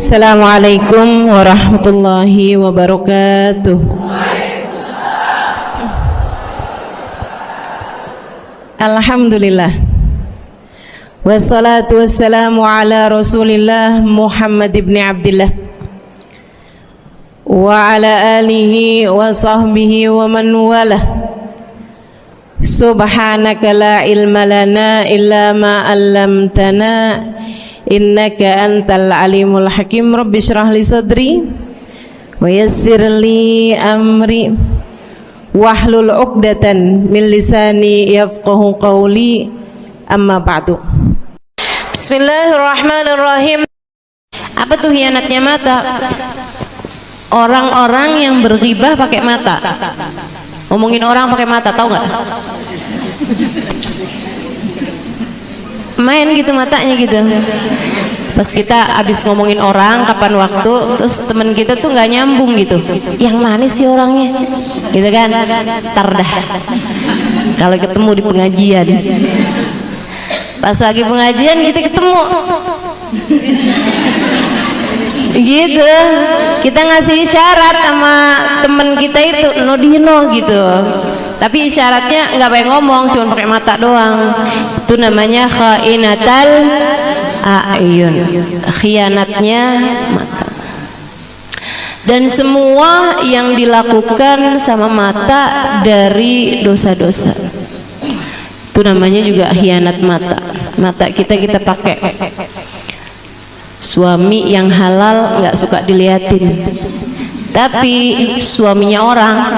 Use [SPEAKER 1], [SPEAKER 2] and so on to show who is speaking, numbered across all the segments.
[SPEAKER 1] Assalamualaikum warahmatullahi wabarakatuh. Alhamdulillah. Wassalatu wassalamu ala Rasulillah Muhammad ibn Abdillah wa ala alihi wa sahbihi wa man walah. Subhanaka la ilma lana illa ma 'allamtana innaka antal alimul hakim. Rabbi shrah li sadri wa yassir li amri wahlul 'uqdatan min lisani yafqahu qawli. Amma ba'du. Bismillahirrahmanirrahim. Apa tuh hianatnya mata? Orang-orang yang berghibah pakai mata, ngomongin orang pakai mata, tahu nggak? Main gitu matanya gitu. Pas kita habis ngomongin orang kapan waktu, terus temen kita tuh nggak nyambung gitu. Yang manis sih orangnya, gitu kan? Tardah. Kalau ketemu di pengajian, pas lagi pengajian kita ketemu, gitu. Kita ngasih isyarat sama temen kita itu, Nodino gitu. Tapi isyaratnya nggak pakai ngomong, cuma pakai mata doang. Itu namanya khainatal a'yun, khianatnya mata. Dan semua yang dilakukan sama mata dari dosa-dosa, itu namanya juga khianat mata. Mata kita pakai. Suami yang halal nggak suka diliatin, tapi suaminya orang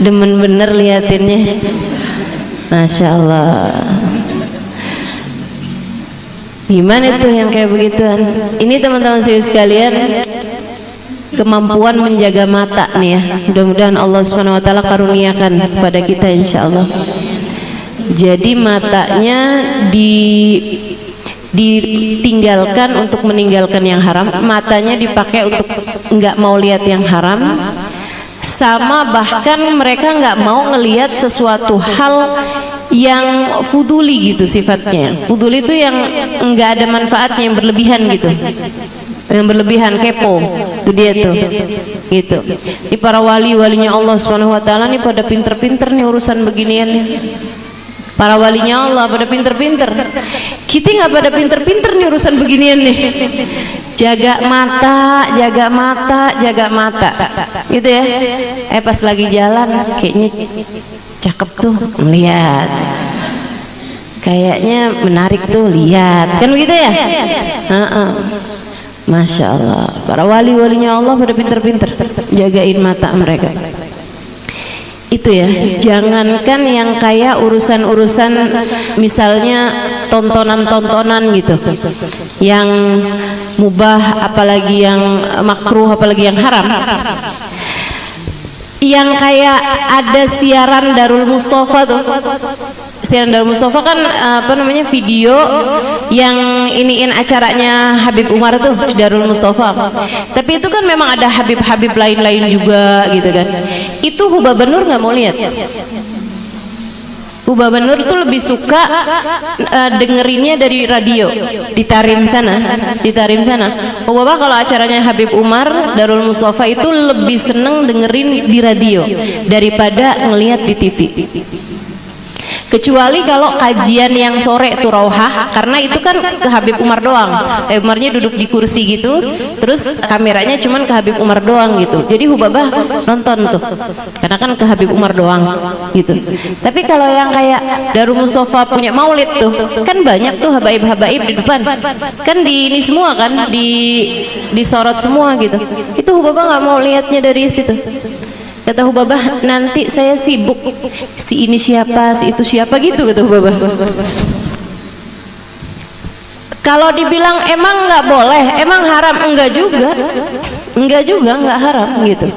[SPEAKER 1] demen bener liatinnya. Masya Allah. Gimana tuh yang kayak begituan? Ini teman-teman sekalian, kemampuan menjaga mata nih ya. Mudah-mudahan Allah Subhanahu wa taala karuniakan kepada kita insyaallah. Jadi matanya ditinggalkan untuk meninggalkan yang haram, matanya dipakai untuk nggak mau lihat yang haram, sama bahkan mereka nggak mau ngelihat sesuatu hal yang fuduli gitu sifatnya. Fuduli itu yang nggak ada manfaatnya, yang berlebihan gitu, yang berlebihan, kepo. Itu dia tuh gitu. Ini para walinya Allah Subhanahu wa taala nih pada pinter-pinter nih urusan beginian nih. Para walinya Allah pada pinter-pinter. Kita nggak pada pinter-pinter nih urusan beginian nih. Jaga mata, jaga mata, jaga mata, gitu ya. Pas lagi jalan kayaknya cakep tuh, melihat. Kayaknya menarik tuh, lihat. Kan begitu ya? Masya Allah. Para walinya Allah pada pinter-pinter jagain mata mereka. Itu ya, jangankan yang kayak urusan-urusan misalnya tontonan-tontonan gitu yang mubah, apalagi yang makruh, apalagi yang haram. Yang kayak ada siaran Darul Mustafa tuh. Siaran Darul Mustafa kan apa namanya, video yang iniin acaranya Habib Umar tuh di Darul Mustafa. Tapi itu kan memang ada Habib-Habib lain-lain juga gitu kan. Itu Hubah Benur nggak mau lihat. Hubah Benur tuh lebih suka dengerinnya dari radio di Tarim sana, di Tarim sana. Hubah kalau acaranya Habib Umar Darul Mustafa itu lebih seneng dengerin di radio daripada ngelihat di TV. Kecuali kalau kajian yang sore tuh Rauhah, karena itu kan ke Habib Umar doang. Habib Umarnya duduk di kursi gitu, terus kameranya cuman ke Habib Umar doang gitu. Jadi Hubabah nonton tuh, karena kan ke Habib Umar doang gitu. Tapi kalau yang kayak Darul Mustafa punya maulid tuh, kan banyak tuh habaib-habaib di depan. Kan di ini semua kan, disorot semua gitu. Itu Hubabah nggak mau lihatnya dari situ. Kata Hubabah, nanti saya sibuk, si ini siapa, si itu siapa gitu, kata Hubabah. Kalau dibilang emang nggak boleh, emang haram, enggak juga, nggak haram gitu.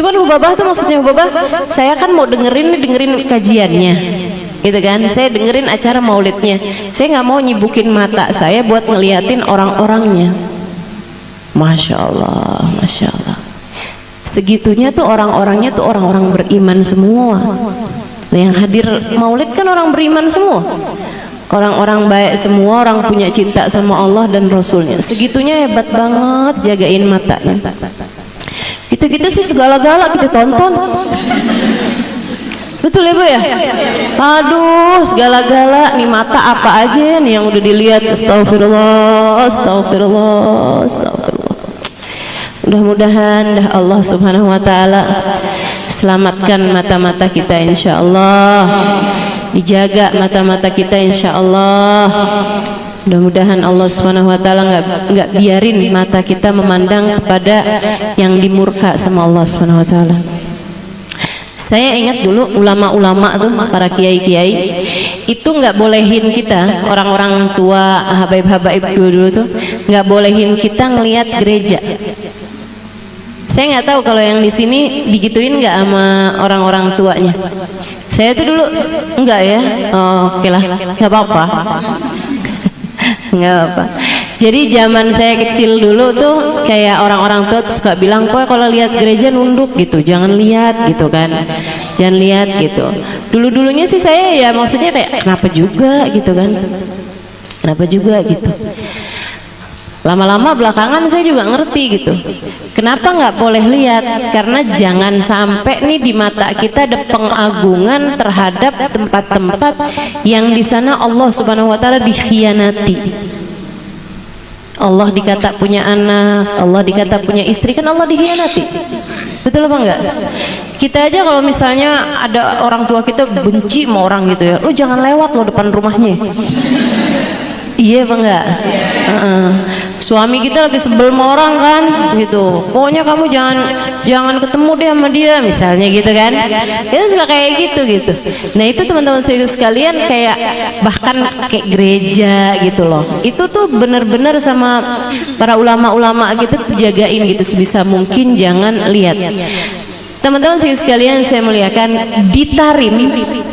[SPEAKER 1] Cuman Hubabah tuh maksudnya Hubabah, saya kan mau dengerin kajiannya, gitu kan. Saya dengerin acara maulidnya, saya nggak mau nyibukin mata saya buat ngeliatin orang-orangnya. Masya Allah, Masya Allah. Segitunya tuh orang-orangnya tuh orang-orang beriman semua. Yang hadir maulid kan orang beriman semua. Orang-orang baik semua, orang punya cinta sama Allah dan Rasulnya. Segitunya hebat banget jagain matanya. Kita sih segala-gala kita tonton. Betul ya Bu ya? Aduh, segala-gala nih, mata apa aja nih yang udah dilihat. Astagfirullah, astagfirullah, astagfirullah. Mudah-mudahan dah Allah Subhanahu wa taala selamatkan mata-mata kita insyaallah. Dijaga mata-mata kita insyaallah. Mudah-mudahan Allah Subhanahu wa taala enggak biarin mata kita memandang kepada yang dimurka sama Allah Subhanahu wa taala. Saya ingat dulu ulama-ulama tuh, para kiai-kiai itu nggak bolehin kita, orang-orang tua, habaib-habaib dulu tuh nggak bolehin kita ngelihat gereja. Saya nggak tahu kalau yang di sini digituin nggak sama orang-orang tuanya. Saya tuh dulu enggak ya. Oh, oke lah, nggak apa-apa. Nggak apa. Jadi zaman saya kecil dulu tuh kayak orang-orang tua suka bilang, kok kalau lihat gereja nunduk gitu, jangan lihat gitu kan, jangan lihat gitu. Dulu-dulunya sih saya ya maksudnya kayak kenapa juga gitu kan, kenapa juga gitu. Lama-lama belakangan saya juga ngerti gitu, kenapa nggak boleh lihat, karena jangan sampai nih di mata kita ada pengagungan terhadap tempat-tempat yang di sana Allah Subhanahu wa taala dikhianati. Allah dikata punya anak, Allah dikata punya istri, kan Allah dikhianati. Betul apa enggak? Kita aja kalau misalnya ada orang tua kita benci sama orang gitu ya, lu jangan lewat lo depan rumahnya. Iya apa enggak? Suami kita lagi sebel sama orang kan gitu, pokoknya kamu jangan ketemu deh sama dia misalnya gitu kan. Kita suka kayak gitu. Nah itu teman-teman saya sekalian, kayak bahkan kayak gereja gitu loh, itu tuh bener-bener sama para ulama-ulama kita jagain gitu, sebisa mungkin jangan lihat. Teman-teman sekalian saya muliakan, di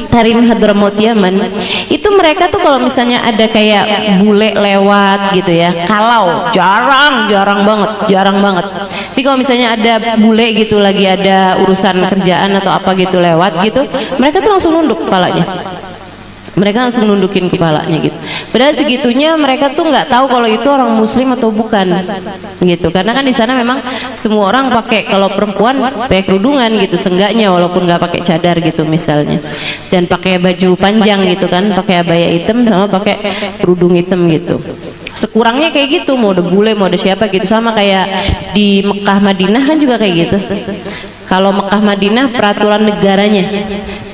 [SPEAKER 1] Tarim Hadramaut Yaman itu mereka tuh kalau misalnya ada kayak bule lewat gitu ya, kalau jarang banget. Tapi kalau misalnya ada bule gitu lagi ada urusan kerjaan atau apa gitu lewat gitu, mereka tuh langsung nunduk kepalanya. Mereka langsung nundukin kepalanya gitu. Padahal segitunya mereka tuh nggak tahu kalau itu orang muslim atau bukan gitu. Karena kan di sana memang semua orang pakai, kalau perempuan pakai kerudungan gitu seenggaknya, walaupun nggak pakai cadar gitu misalnya. Dan pakai baju panjang gitu kan, pakai abaya hitam sama pakai kerudung hitam gitu. Sekurangnya kayak gitu, mau ada bule mau ada siapa gitu, sama kayak di Mekah Madinah kan juga kayak gitu. Kalau Mekah Madinah peraturan negaranya,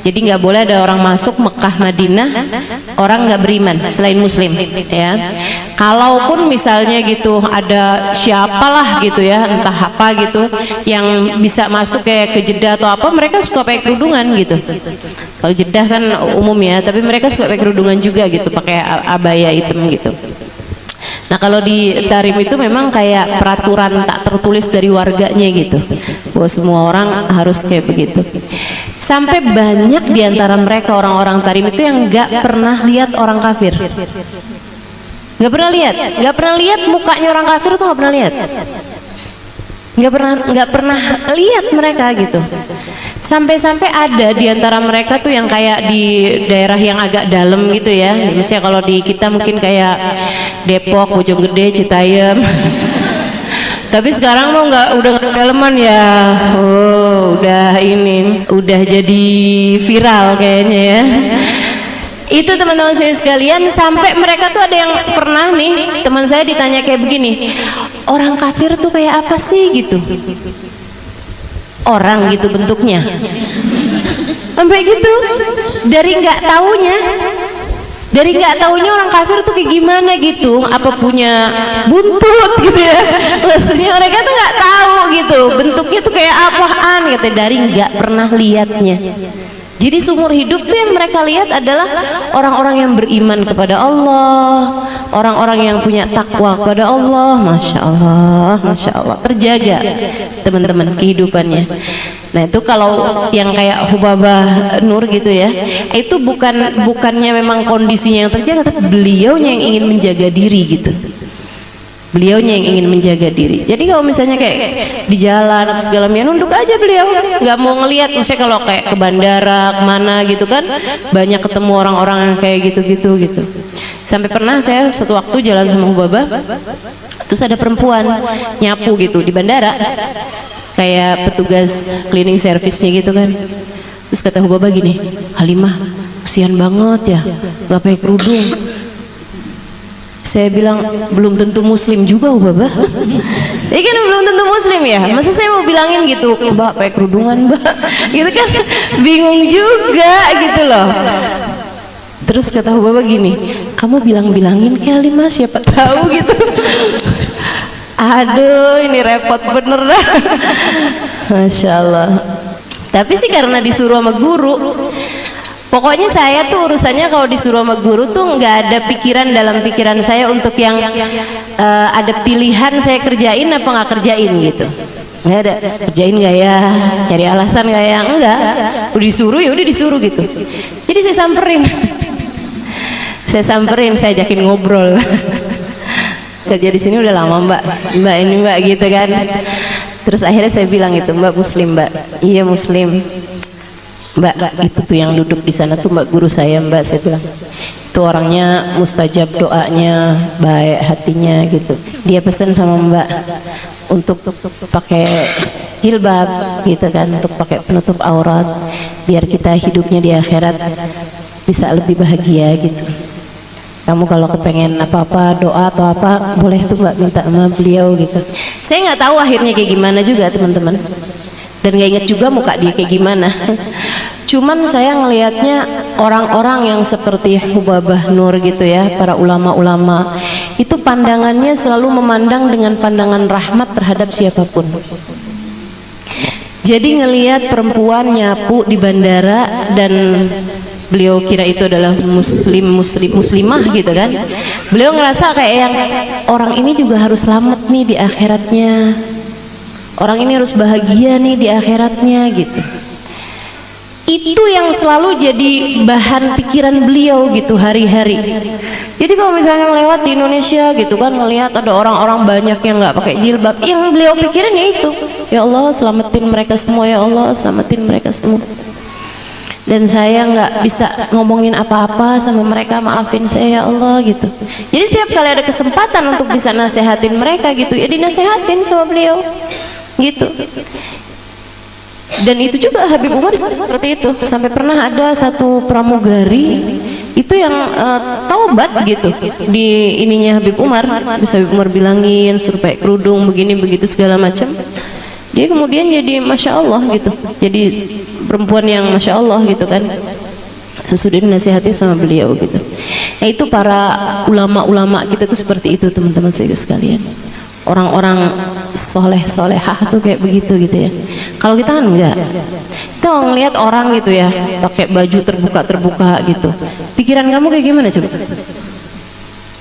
[SPEAKER 1] jadi nggak boleh ada orang masuk Mekah Madinah orang nggak beriman selain muslim ya. Kalaupun misalnya gitu ada siapalah gitu ya, entah apa gitu yang bisa masuk kayak ke Jeddah atau apa, mereka suka pakai kerudungan gitu. Kalau Jeddah kan umum ya, tapi mereka suka pakai kerudungan juga gitu, pakai abaya hitam gitu. Nah kalau di Tarim itu memang kayak peraturan tak tertulis dari warganya gitu, bahwa semua orang harus kayak begitu. Sampai banyak diantara mereka orang-orang Tarim itu yang nggak pernah lihat orang kafir, nggak pernah lihat mukanya orang kafir tuh, nggak pernah lihat, nggak pernah lihat mereka gitu. Sampai-sampai ada di antara mereka tuh yang kayak di daerah yang agak dalam gitu ya. Misalnya kalau di kita mungkin kayak Depok, Bojonggede, Citayam. Tapi sekarang lo udah nggak daleman ya. Oh, udah jadi viral kayaknya ya. Itu teman-teman saya sekalian, sampai mereka tuh ada yang pernah nih, teman saya ditanya kayak begini, orang kafir tuh kayak apa sih gitu? Orang gitu bentuknya, sampai gitu, dari nggak taunya orang kafir tuh kayak gimana gitu, apa punya buntut gitu ya, maksudnya mereka tuh nggak tahu gitu bentuknya tuh kayak apaan gitu, dari nggak pernah lihatnya. Jadi seumur hidup tuh yang mereka lihat adalah orang-orang yang beriman kepada Allah, orang-orang yang punya takwa kepada Allah. Masya Allah, terjaga teman-teman kehidupannya. Nah itu kalau yang kayak Hubabah Nur gitu ya, itu bukannya memang kondisinya yang terjaga, tapi beliaunya yang ingin menjaga diri gitu. Beliaunya yang ingin menjaga diri. Jadi kalau misalnya kayak di jalan apa segala macam, nunduk aja beliau, nggak mau ngelihat. Maksudnya kalau kayak ke bandara kemana gitu kan, banyak ketemu orang-orang yang kayak gitu-gitu gitu. Sampai pernah saya suatu waktu jalan sama Hubaba, terus ada perempuan nyapu gitu di bandara, kayak petugas cleaning service-nya gitu kan. Terus kata Hubaba gini, Halimah, kesian banget ya, nggak pakai kerudung. Saya bilang, belum tentu muslim juga Hubaba. Ini kan belum tentu muslim ya. Masa saya mau bilangin gitu, Mbak pakai kerudungan Mbak, gitu kan, bingung juga gitu loh. Terus kata Hubaba gini, kamu bilang-bilangin kali Mas, siapa tahu gitu. Aduh, ini repot bener dah. Masya Allah. Tapi sih karena disuruh sama guru. Pokoknya saya tuh urusannya kalau disuruh sama guru tuh nggak ada pikiran dalam pikiran saya untuk yang ada pilihan saya kerjain apa nggak kerjain gitu. Nggak ada, kerjain nggak ya, cari alasan nggak ya, enggak. Udah disuruh ya udah disuruh gitu. Jadi saya samperin, saya ajakin ngobrol. Kerja di sini udah lama Mbak ini Mbak gitu kan. Terus akhirnya saya bilang itu, Mbak Muslim Mbak? Iya Muslim. Mbak, itu tuh yang duduk di sana tuh Mbak guru saya Mbak, saya bilang. Itu orangnya mustajab doanya, baik hatinya gitu. Dia pesan sama Mbak untuk pakai jilbab gitu kan, untuk pakai penutup aurat biar kita hidupnya di akhirat bisa lebih bahagia gitu. Kamu kalau kepengen apa-apa, doa atau apa, boleh tuh Mbak minta sama beliau gitu. Saya nggak tahu akhirnya kayak gimana juga teman-teman, dan nggak ingat juga muka dia kayak gimana. Cuman saya ngelihatnya orang-orang yang seperti Hubabah Nur gitu ya, para ulama-ulama itu pandangannya selalu memandang dengan pandangan rahmat terhadap siapapun. Jadi ngelihat perempuan nyapu di bandara dan beliau kira itu adalah muslimah gitu kan. Beliau ngerasa kayak yang orang ini juga harus selamat nih di akhiratnya. Orang ini harus bahagia nih di akhiratnya gitu. Itu yang selalu jadi bahan pikiran beliau gitu hari-hari. Jadi kalau misalnya lewat di Indonesia gitu kan, ngelihat ada orang-orang banyak yang nggak pakai jilbab, yang beliau pikirin ya itu, ya Allah selamatin mereka semua, ya Allah selamatin mereka semua. Dan saya nggak bisa ngomongin apa-apa sama mereka, maafin saya ya Allah gitu. Jadi setiap kali ada kesempatan untuk bisa nasehatin mereka gitu, ya dinasehatin sama beliau gitu. Dan itu juga Habib Umar seperti itu. Sampai pernah ada satu pramugari itu yang taubat gitu di ininya Habib Umar. Bisa Habib Umar bilangin suruh pakai kerudung begini begitu segala macam. Dia kemudian jadi masya Allah gitu, jadi perempuan yang masya Allah gitu kan, sesudah dinasihati sama beliau gitu. Nah itu para ulama-ulama kita tuh seperti itu teman-teman sekalian. Orang-orang soleh-solehah tuh kayak begitu gitu ya. Kalau kita kan enggak, kita ngelihat orang gitu ya pakai baju terbuka-terbuka gitu, pikiran kamu kayak gimana coba?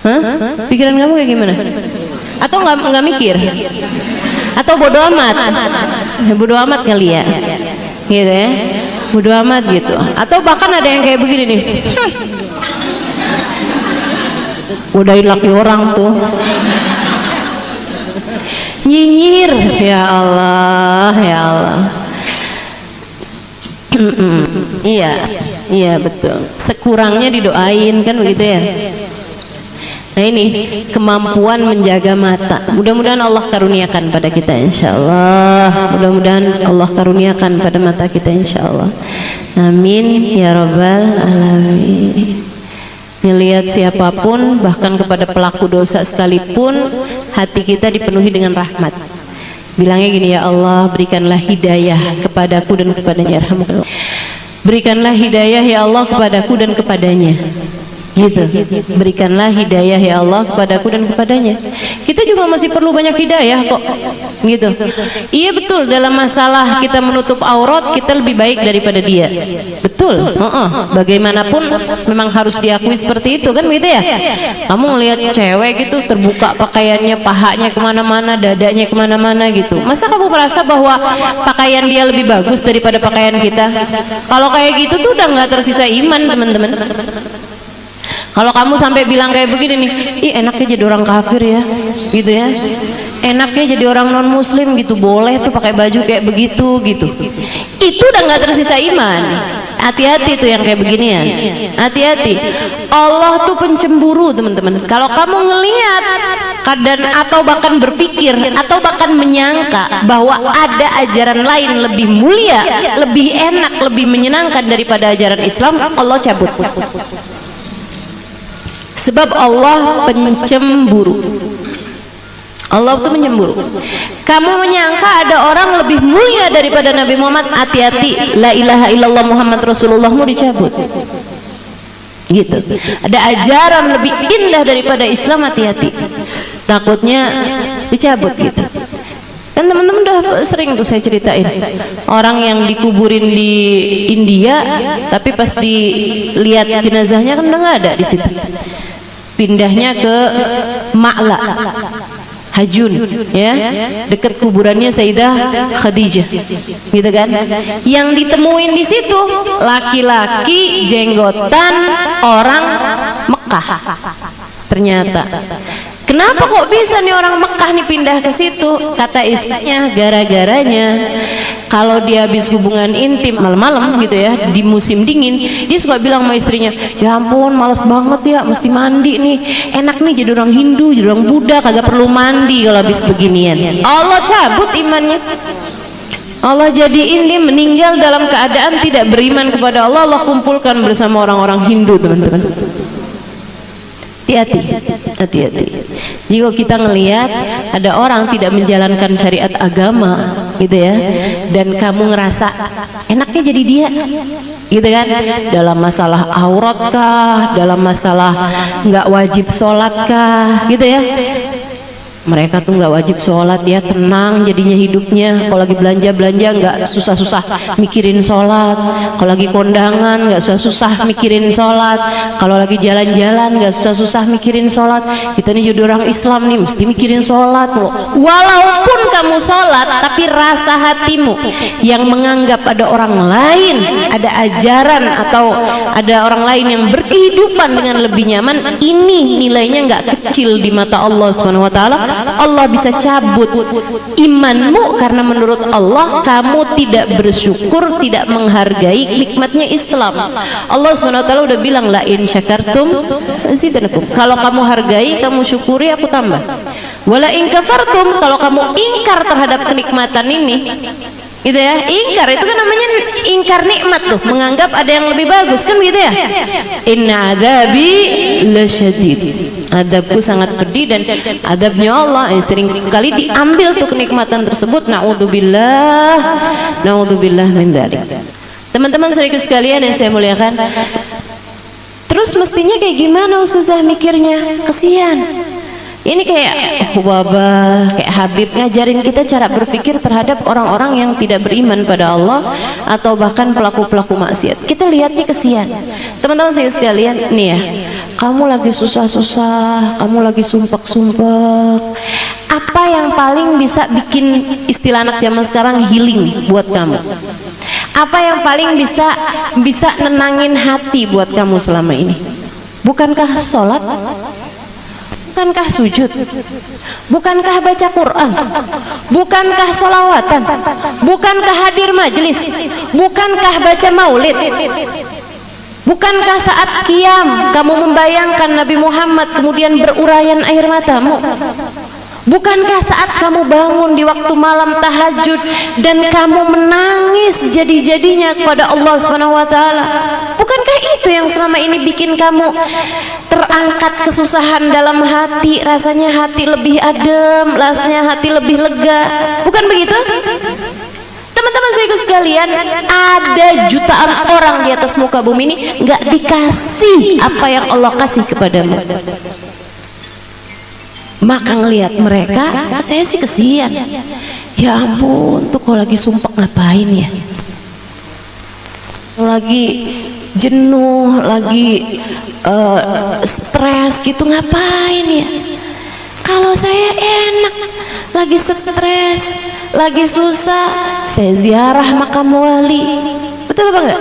[SPEAKER 1] Hah? Pikiran kamu kayak gimana? Atau nggak mikir? Atau bodoh amat? Bodoh amat kali ya, gitu ya, bodoh amat gitu. Atau bahkan ada yang kayak begini nih, godain laki orang tuh, nyinyir, ya Allah, ya Allah. Iya betul. Sekurangnya didoain kan begitu ya. Nah ini kemampuan menjaga mata. Mudah-mudahan Allah karuniakan pada kita insyaallah. Mudah-mudahan Allah karuniakan pada mata kita insyaallah. Amin ya rabbal alamin. Melihat siapapun, bahkan kepada pelaku dosa sekalipun, hati kita dipenuhi dengan rahmat. Bilangnya gini, ya Allah berikanlah hidayah kepadaku dan kepadanya. Berikanlah hidayah ya Allah kepadaku dan kepadanya. Gitu. Berikanlah hidayah ya Allah kepadaku dan kepadanya. Kita juga masih perlu banyak hidayah kok. Gitu. Iya betul, dalam masalah kita menutup aurat kita lebih baik daripada dia. Betul. Bagaimanapun memang harus diakui seperti itu kan begitu ya. Kamu ngelihat cewek gitu terbuka pakaiannya, pahanya kemana-mana, dadanya kemana-mana gitu. Masa kamu merasa bahwa pakaian dia lebih bagus daripada pakaian kita? Kalau kayak gitu tuh udah nggak tersisa iman teman-teman. Kalau kamu sampai bilang kayak begini nih, ih enaknya jadi orang kafir ya, gitu ya, enaknya jadi orang non muslim gitu, boleh tuh pakai baju kayak begitu gitu, itu udah nggak tersisa iman. Hati-hati tuh yang kayak beginian, hati-hati. Allah tuh pencemburu teman-teman. Kalau kamu ngelihat dan atau bahkan berpikir atau bahkan menyangka bahwa ada ajaran lain lebih mulia, lebih enak, lebih menyenangkan daripada ajaran Islam, Allah cabut. Sebab Allah pencemburu. Allah itu mencemburu. Kamu menyangka ada orang lebih mulia daripada Nabi Muhammad, hati-hati. La ilaha illallah Muhammad Rasulullahmu dicabut. Gitu. Ada ajaran lebih indah daripada Islam, hati-hati. Takutnya dicabut gitu. Kan teman-teman udah sering tuh saya ceritain orang yang dikuburin di India, tapi pas dilihat jenazahnya kan udah nggak ada di situ. Pindahnya ke Ma'la Hajun ya, dekat kuburannya Sayyidah Khadijah, gitu kan. Yang ditemuin di situ laki-laki jenggotan orang Mekah. Ternyata, kenapa kok bisa nih orang Mekah nih pindah ke situ? Kata istrinya, gara-garanya kalau dia habis hubungan intim malam-malam gitu ya, di musim dingin, dia suka bilang sama istrinya, ya ampun males banget ya, mesti mandi nih, enak nih jadi orang Hindu, jadi orang Buddha, kagak perlu mandi kalau habis beginian. Allah cabut imannya. Allah jadiin dia meninggal dalam keadaan tidak beriman kepada Allah. Allah kumpulkan bersama orang-orang Hindu, teman-teman. Hati-hati, hati-hati. Jika kita ngelihat ada orang tidak menjalankan syariat agama, gitu ya, dan kamu ngerasa enaknya jadi dia, gitu kan? Dalam masalah aurat kah, dalam masalah nggak wajib sholat kah, gitu ya? Mereka tuh nggak wajib sholat ya, tenang jadinya hidupnya. Kalau lagi belanja nggak susah-susah mikirin sholat. Kalau lagi kondangan nggak susah-susah mikirin sholat. Kalau lagi jalan-jalan nggak susah-susah mikirin sholat. Kita nih jadi orang Islam nih mesti mikirin sholat. Walaupun kamu sholat, tapi rasa hatimu yang menganggap ada orang lain, ada ajaran atau ada orang lain yang berkehidupan dengan lebih nyaman, ini nilainya nggak kecil di mata Allah SWT. Allah bisa cabut imanmu karena menurut Allah kamu tidak bersyukur, tidak menghargai nikmatnya Islam. Allah SWT udah bilang, la in syakartum azidannakum. Kalau kamu hargai, kamu syukuri, aku tambah. Wala in kafartum, kalau kamu ingkar terhadap kenikmatan ini, gitu ya, ingkar itu kan namanya ingkar nikmat tuh, menganggap ada yang lebih bagus kan, gitu ya. Inna adzabi lasyadid, adabku sangat pedih, dan adabnya Allah sering kali diambil tuh kenikmatan tersebut. Naudzubillah, naudzubillah min dzalik. Teman-teman saudara sekalian yang saya muliakan, terus mestinya kayak gimana Ustazah mikirnya? Kesian. Ini kayak wabah, kayak Habib ngajarin kita cara berpikir terhadap orang-orang yang tidak beriman pada Allah atau bahkan pelaku-pelaku maksiat. Kita lihatnya kesian. Teman-teman saya sekalian, nih ya, kamu lagi susah-susah, kamu lagi sumpek-sumpek. Apa yang paling bisa bikin, istilah anak zaman sekarang, healing buat kamu? Apa yang paling bisa nenangin hati buat kamu selama ini? Bukankah sholat? Bukankah sujud? Bukankah baca Quran? Bukankah sholawatan? Bukankah hadir majelis? Bukankah baca maulid? Bukankah saat qiyam kamu membayangkan Nabi Muhammad kemudian berurayan air matamu? Bukankah saat kamu bangun di waktu malam tahajud dan kamu menangis jadi-jadinya kepada Allah SWT? Bukankah itu yang selama ini bikin kamu terangkat kesusahan dalam hati, rasanya hati lebih adem, rasanya hati lebih lega? Bukan begitu? Teman-teman saya sekalian, ada jutaan orang di atas muka bumi ini nggak dikasih apa yang Allah kasih kepadamu. Maka ngelihat mereka, saya sih kesian. Ya ampun, tuh kalau lagi sumpah ngapain ya? Lagi jenuh, lagi stres gitu, ngapain ya? Kalau saya enak, lagi stres, lagi susah, saya ziarah makam wali. Betul apa enggak?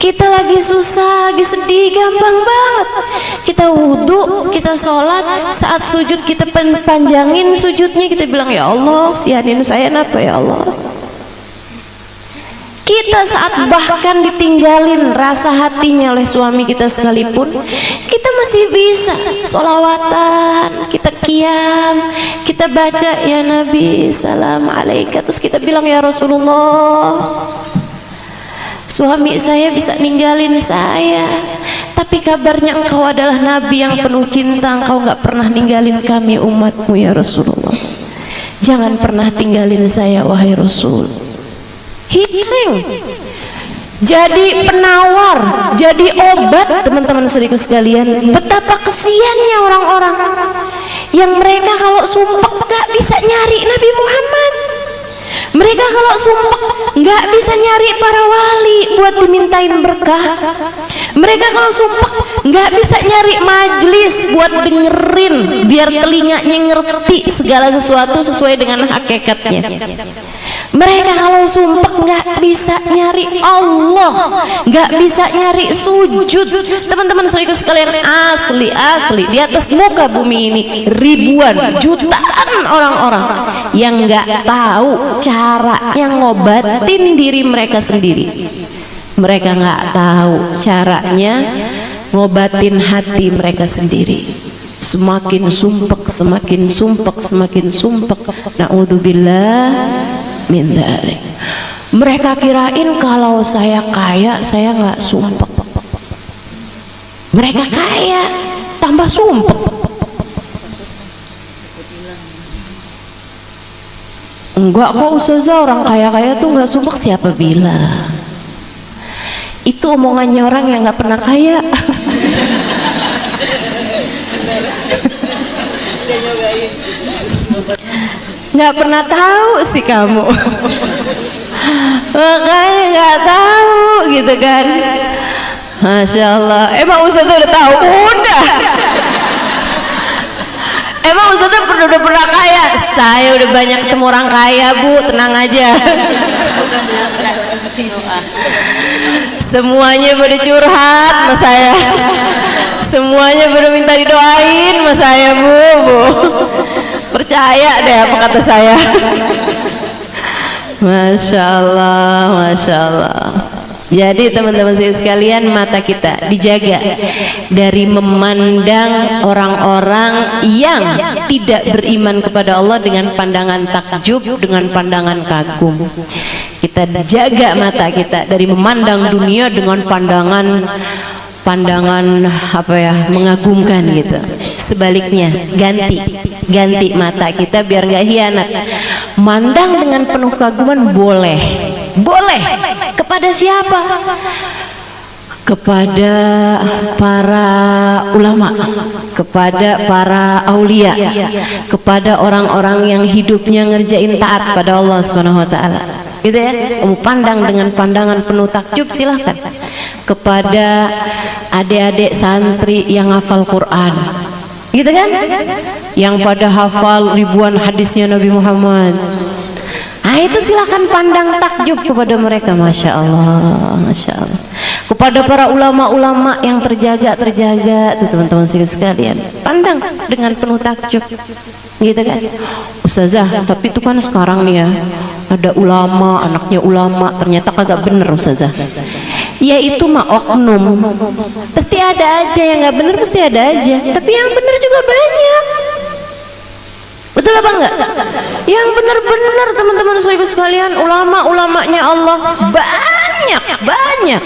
[SPEAKER 1] Kita lagi susah, lagi sedih, gampang banget. Kita wudhu, kita sholat, saat sujud kita panjangin sujudnya, kita bilang, ya Allah, sianin saya apa ya Allah. Kita saat bahkan ditinggalin rasa hatinya oleh suami kita sekalipun, kita masih bisa sholawatan, kita qiyam, kita baca ya Nabi salam alaika, terus kita bilang ya Rasulullah, suami saya bisa ninggalin saya, tapi kabarnya engkau adalah Nabi yang penuh cinta, engkau gak pernah ninggalin kami umatmu ya Rasulullah. Jangan pernah tinggalin saya wahai Rasul. Healing, jadi penawar, jadi obat teman-teman saudaraku sekalian. Betapa kesiannya orang-orang yang mereka kalau sumpah gak bisa nyari Nabi Muhammad. Mereka kalau sumpah nggak bisa nyari para wali buat dimintain berkah. Mereka kalau sumpah nggak bisa nyari majelis buat dengerin biar telinganya ngerti segala sesuatu sesuai dengan hakikatnya. Mereka kalau sumpah nggak bisa nyari Allah, nggak bisa nyari sujud. Teman-teman saudara sekalian, asli di atas muka bumi ini ribuan jutaan orang-orang yang nggak tahu caranya ngobatin diri mereka sendiri. Mereka nggak tahu caranya ngobatin hati mereka sendiri. Semakin sumpek, semakin sumpek, semakin sumpek. Na'udzubillah min dzalik. Mereka kirain kalau saya kaya saya nggak sumpek. Mereka kaya tambah sumpek. Enggak kok Ustazah, orang kaya-kaya tuh nggak sumpek. Siapa bilang? Itu omongannya orang yang nggak pernah kaya. Nggak pernah tahu sih kamu. Makanya nggak tahu gitu kan. Masya Allah. Emang Ustazah udah tahu? Udah. Emang Ustazah udah pernah kaya? Saya udah banyak ketemu orang kaya Bu, tenang aja. Semuanya pada curhat sama saya. Semuanya pada minta didoain sama saya Bu. Percaya deh apa kata saya. Masya Allah, Masya Allah. Jadi teman-teman saya sekalian, mata kita dijaga dari memandang orang-orang yang tidak beriman kepada Allah dengan pandangan takjub, dengan pandangan kagum. Kita jaga mata kita dari memandang dunia dengan pandangan apa ya, mengagumkan gitu. Sebaliknya, ganti mata kita biar nggak hianat. Mandang dengan penuh kaguman boleh. Kepada siapa? Kepada para ulama, kepada para aulia, kepada orang-orang yang hidupnya ngerjain taat pada Allah Subhanahu wa taala. Gitu ya. Kamu pandang dengan pandangan penuh takjub, silahkan. Kepada adik-adik santri yang hafal Quran, gitu kan? Yang pada hafal ribuan hadisnya Nabi Muhammad. Nah itu silahkan pandang takjub kepada mereka. Masya Allah, Masya Allah. Kepada para ulama-ulama yang terjaga tuh teman-teman sekalian, pandang dengan penuh takjub, gitu kan? Ustazah, tapi itu kan sekarang nih ya, ada ulama, anaknya ulama, ternyata kagak bener Ustazah. Ya itu mah oknum, pasti ada aja yang nggak bener, pasti ada aja. Tapi yang bener juga banyak. Betul apa enggak? Yang benar-benar teman-teman saudara sekalian, ulama-ulamanya Allah banyak.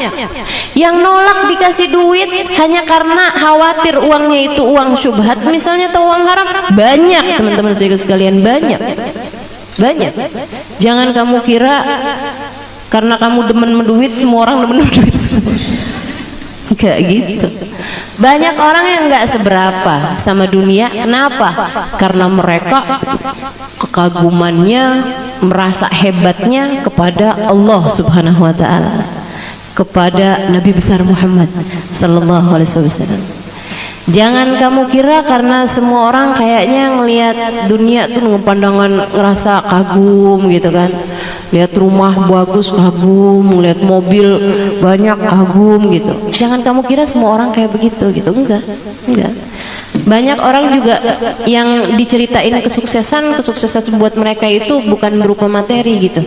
[SPEAKER 1] Yang nolak dikasih duit hanya karena khawatir uangnya itu uang syubhat misalnya atau uang haram, banyak teman-teman saudara sekalian, banyak. Jangan kamu kira karena kamu demen menduit semua orang demen menduit. Enggak gitu. Banyak orang yang enggak seberapa sama dunia. Kenapa? Karena mereka kekagumannya, merasa hebatnya kepada Allah Subhanahu wa taala, kepada Nabi besar Muhammad sallallahu alaihi wasallam. Jangan kamu kira karena semua orang kayaknya ngelihat dunia tuh dengan pandangan ngerasa kagum gitu kan. Lihat rumah bagus kagum, lihat mobil banyak kagum gitu. Jangan kamu kira semua orang kayak begitu gitu. Enggak. Banyak orang juga yang diceritain kesuksesan buat mereka itu bukan berupa materi gitu.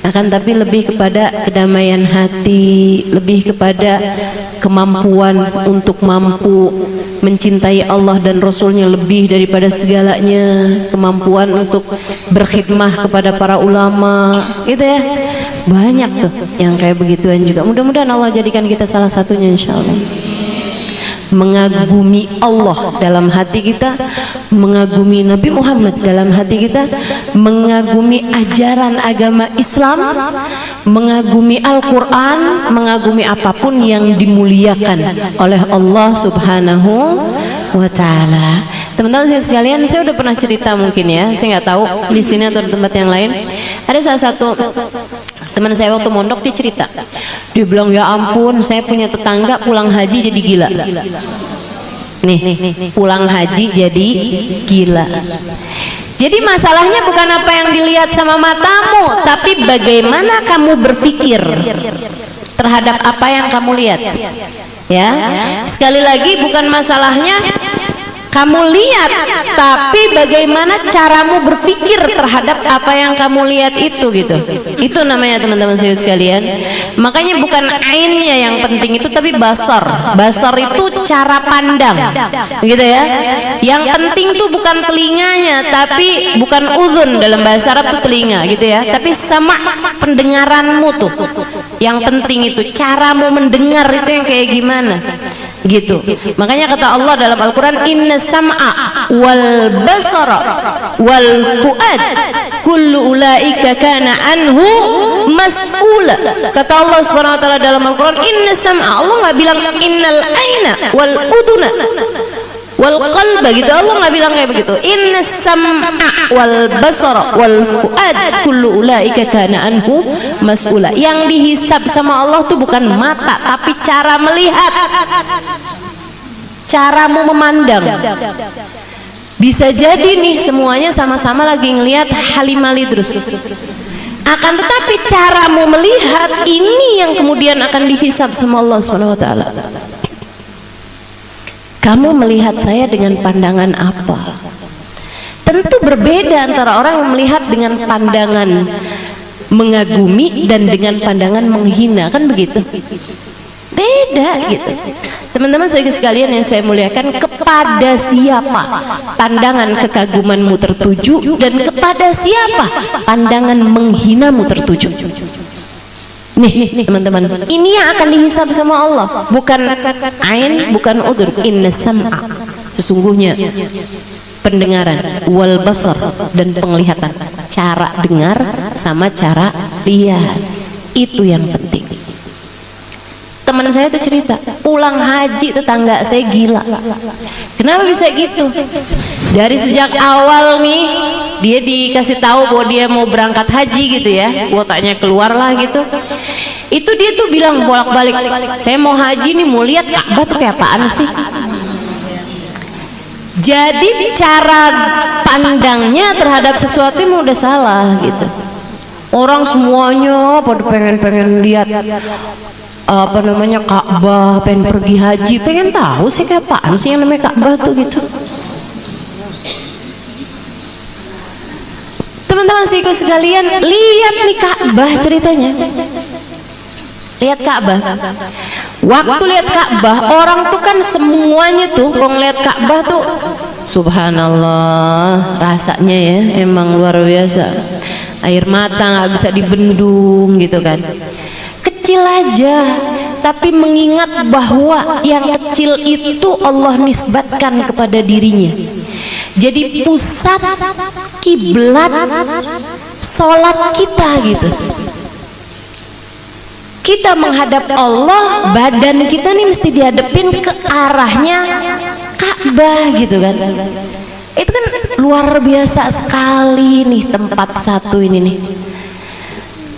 [SPEAKER 1] Akan tapi lebih kepada kedamaian hati, lebih kepada kemampuan untuk mampu mencintai Allah dan Rasulnya lebih daripada segalanya, kemampuan untuk berkhidmah kepada para ulama, gitu ya. Banyak tuh yang kayak begituan juga. Mudah-mudahan Allah jadikan kita salah satunya insyaallah. Mengagumi Allah dalam hati kita, mengagumi Nabi Muhammad dalam hati kita, mengagumi ajaran agama Islam, mengagumi Al-Quran, mengagumi apapun yang dimuliakan oleh Allah Subhanahu wa Ta'ala. Teman-teman sekalian, saya udah pernah cerita mungkin ya, saya nggak tahu di sini atau di tempat yang lain. Ada salah satu teman saya waktu mondok, dia cerita, dia bilang, ya ampun, saya punya tetangga pulang haji jadi gila. Nih, pulang haji jadi gila. Jadi masalahnya bukan apa yang dilihat sama matamu, tapi bagaimana kamu berpikir terhadap apa yang kamu lihat. Ya, sekali lagi bukan masalahnya kamu lihat, tapi bagaimana caramu berpikir terhadap apa yang kamu lihat itu gitu. Itu namanya teman-teman sekalian. Makanya bukan ainnya yang penting itu, tapi basar. Basar itu cara pandang, gitu ya. Yang penting tuh bukan telinganya, tapi bukan udhun, dalam bahasa Arab tuh telinga, gitu ya. Tapi sama pendengaranmu tuh. Yang penting itu caramu mendengar itu yang kayak gimana. Gitu. Makanya kata Allah dalam Al-Quran, inna sam'a wal basara wal fuad kullu ulaika kana anhu mas'ula. Kata Allah Subhanahu wa taala dalam Al-Quran, inna sam'a, Allah nggak bilang innal aina wal uduna wal qalba gitu. Allah nggak bilang kayak begitu. Inna sam'a wal basara wal fuad kullu ulaika kana anhu mas'ula. Yang dihisab sama Allah tuh bukan mata, tapi cara melihat, caramu memandang. Bisa jadi nih semuanya sama-sama lagi ngelihat Halimah Idrus, akan tetapi caramu melihat ini yang kemudian akan dihisab sama Allah Subhanahu wa taala. Kamu melihat saya dengan pandangan apa? Tentu berbeda antara orang yang melihat dengan pandangan mengagumi dan dengan pandangan menghina, kan begitu? Beda gitu. Teman-teman sekalian yang saya muliakan, kepada siapa pandangan kekagumanmu tertuju dan kepada siapa pandangan menghinamu tertuju? Nih teman-teman, ini yang akan dihisab sama Allah, bukan ain, bukan udur. Inna sam'a, sesungguhnya pendengaran, wal basar, dan penglihatan, cara dengar sama cara lihat, itu yang penting. Teman saya tuh cerita, pulang haji tetangga saya gila. Kenapa bisa gitu? Dari sejak awal nih dia dikasih tahu bahwa dia mau berangkat haji gitu ya, kuotanya keluar lah gitu. Itu dia tuh bilang bolak-balik, saya mau haji nih, mau lihat Ka'bah tuh kayak apaan sih. Jadi cara pandangnya terhadap sesuatu yang udah salah gitu. Orang semuanya pada pengen lihat apa namanya Ka'bah, pengen pergi haji, pengen tahu sih kayak apaan sih yang namanya Ka'bah tuh gitu. Teman-teman sikut sekalian, lihat nih Ka'bah ceritanya. Lihat Ka'bah. Waktu lihat Ka'bah, orang tuh kan semuanya tuh kalau ngeliat Ka'bah tuh subhanallah, rasanya ya emang luar biasa. Air mata nggak bisa dibendung gitu kan. Kecil aja, tapi mengingat bahwa yang kecil itu Allah nisbatkan kepada dirinya. Jadi pusat kiblat sholat kita gitu. Kita menghadap Allah, badan kita nih mesti dihadapin ke arahnya Ka'bah gitu kan. Itu kan luar biasa sekali nih tempat satu ini nih.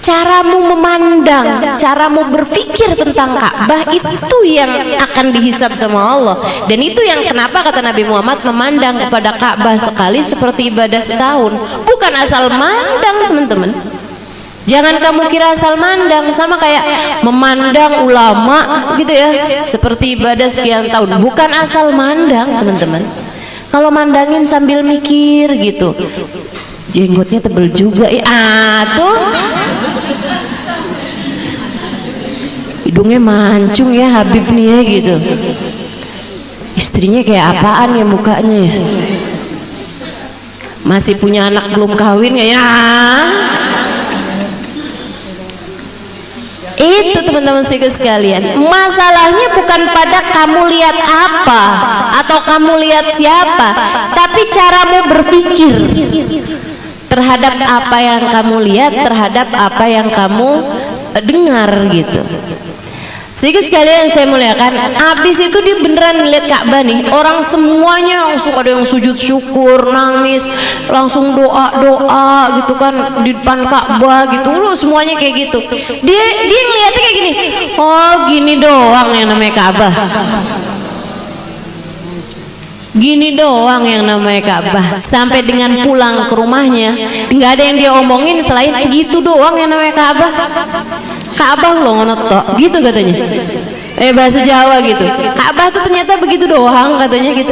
[SPEAKER 1] caramu memandang, caramu berpikir tentang Ka'bah itu yang akan dihisab sama Allah. Dan itu yang kenapa kata Nabi Muhammad, memandang kepada Ka'bah sekali seperti ibadah setahun. Bukan asal mandang, teman-teman. Jangan kamu kira asal mandang, sama kayak memandang ulama gitu ya, seperti ibadah sekian tahun. Bukan asal mandang, teman-teman. Kalau mandangin sambil mikir gitu, jenggotnya tebel juga ya, tuh hidungnya mancung ya Habib nih ya gitu, istrinya kayak apaan ya mukanya ya, masih punya anak belum kawin ya. Itu teman-teman sekalian, masalahnya bukan pada kamu lihat apa atau kamu lihat siapa, tapi caramu berpikir terhadap apa yang kamu lihat, terhadap apa yang kamu dengar gitu. Sehingga sekalian saya muliakan, habis itu dia beneran lihat Ka'bah nih, orang semuanya langsung ada yang sujud syukur, nangis, langsung doa gitu kan di depan Ka'bah gitu, loh semuanya kayak gitu. Dia ngeliatnya kayak gini, oh gini doang yang namanya Ka'bah. Gini doang yang namanya Ka'bah. Sampai dengan pulang ke rumahnya nggak ada yang dia omongin selain gitu doang yang namanya Ka'bah. Ka'bah loh ngono tok gitu katanya. Bahasa Jawa gitu. Ka'bah tuh ternyata begitu doang katanya gitu.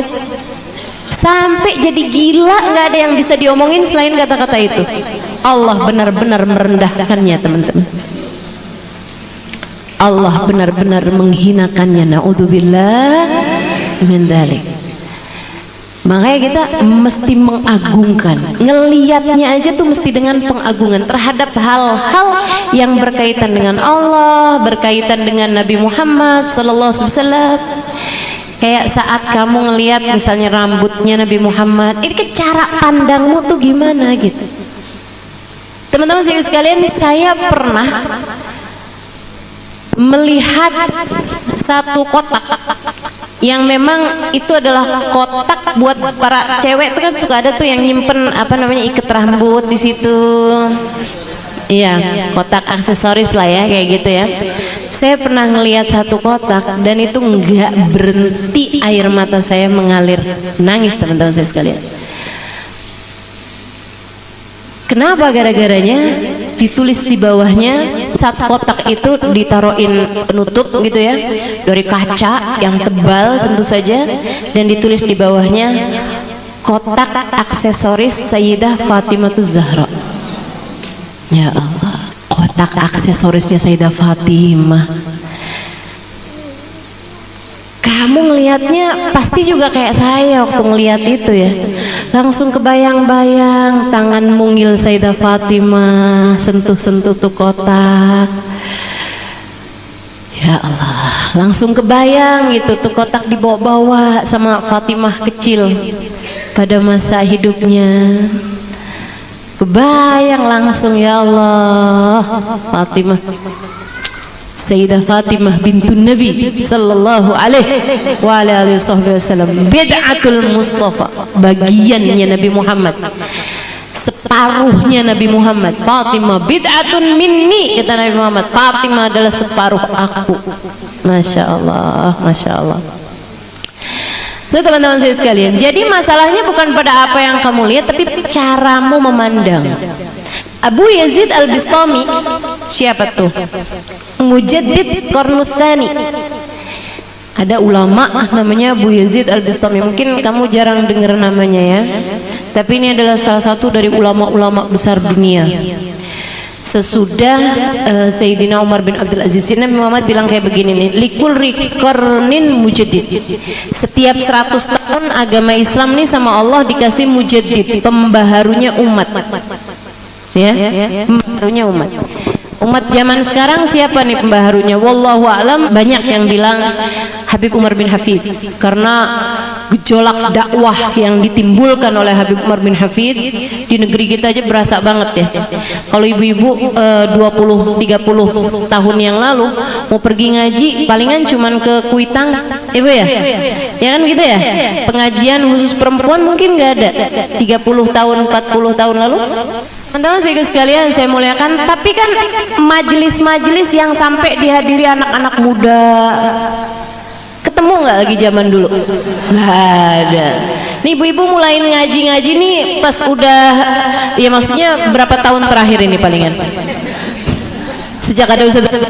[SPEAKER 1] Sampai jadi gila, nggak ada yang bisa diomongin selain kata-kata itu. Allah benar-benar merendahkannya, teman-teman. Allah benar-benar menghinakannya. Naudzubillah min dzalik. Makanya kita mesti mengagungkan, ngelihatnya aja tuh mesti dengan pengagungan terhadap hal-hal yang berkaitan dengan Allah, berkaitan dengan Nabi Muhammad sallallahu alaihi wasallam. Kayak saat kamu ngelihat misalnya rambutnya Nabi Muhammad, ini cara pandangmu tuh gimana gitu. Teman-teman sekalian, saya pernah melihat satu kotak yang memang itu adalah kotak buat para cewek. Itu kan suka ada tuh yang nyimpen apa namanya, iket rambut di situ. Iya, kotak aksesoris lah ya, kayak gitu ya. Saya pernah ngelihat satu kotak dan itu nggak berhenti air mata saya mengalir, nangis teman-teman saya sekalian. Kenapa? Gara-garanya ditulis di bawahnya, saat kotak itu ditaruhin penutup gitu ya, dari kaca yang tebal tentu saja, dan ditulis di bawahnya kotak aksesoris Sayyidah Fatimahuz Zahra. Ya Allah, kotak aksesorisnya Sayyidah Fatimah. Kamu ngelihatnya pasti juga kayak saya waktu ngelihat itu ya, langsung kebayang-bayang tangan mungil Sayyidah Fatimah sentuh-sentuh tuh kotak. Ya Allah, langsung kebayang gitu tuh kotak dibawa-bawa sama Fatimah kecil pada masa hidupnya. Kebayang langsung, ya Allah, Fatimah, Sayyidah Fatimah bintun Nabi sallallahu alaihi wasallam, bid'atul Mustafa, bagiannya Nabi Muhammad, separuhnya Nabi Muhammad. Fatimah bid'atun minni, kata Nabi Muhammad, Fatimah adalah separuh aku. Masya Allah, Masya Allah. Itu teman-teman saya sekalian, jadi masalahnya bukan pada apa yang kamu lihat, tapi caramu memandang. Abu Yazid Al-Bistami, siapa tuh? Mujaddid Qarnul Tsani. Ada ulama namanya Abu Yazid Al-Bistami, mungkin kamu jarang dengar namanya ya, tapi ini adalah salah satu dari ulama-ulama besar dunia. Sesudah Sayyidina Umar bin Abdul Aziz, Nabi Muhammad bilang kayak begini nih, likul qarnin mujaddid. Setiap 100 tahun agama Islam nih sama Allah dikasih mujaddid, pembaharunya umat. Ya, pembaharunya umat. Umat zaman sekarang siapa nih pembaharunya? Wallahu a'lam, banyak yang bilang Habib Umar bin Hafid, karena gejolak dakwah yang ditimbulkan oleh Habib Umar bin Hafid di negeri kita aja berasa banget ya. Kalau ibu-ibu 20-30 tahun yang lalu mau pergi ngaji palingan cuman ke Kuitang, ibu ya? Ya kan gitu ya? Pengajian khusus perempuan mungkin nggak ada 30 tahun, 40 tahun lalu. Teman-teman sekalian saya muliakan, tapi kan majelis-majelis yang sampai dihadiri anak-anak muda ketemu nggak lagi zaman dulu? Nggak ada. Nih ibu-ibu mulai ngaji-ngaji nih pas udah, ya maksudnya berapa tahun terakhir ini palingan? Sejak ada Ustaz ya?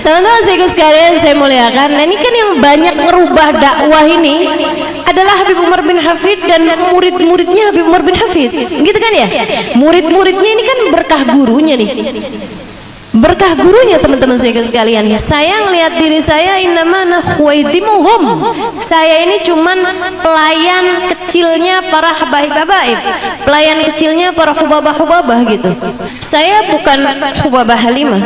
[SPEAKER 1] Teman-teman sekalian saya muliakan, nah ini kan yang banyak merubah dakwah ini adalah Habib Umar bin Hafid dan murid-muridnya Habib Umar bin Hafid, gitu kan ya? Murid-muridnya ini kan berkah gurunya nih, berkah gurunya teman-teman sekalian. Saya ngelihat diri saya, innama ana khuwaidimuhum, saya ini cuman pelayan kecilnya para habaib-habaib, pelayan kecilnya para hubabah-hubabah gitu. Saya bukan hubabah Halimah,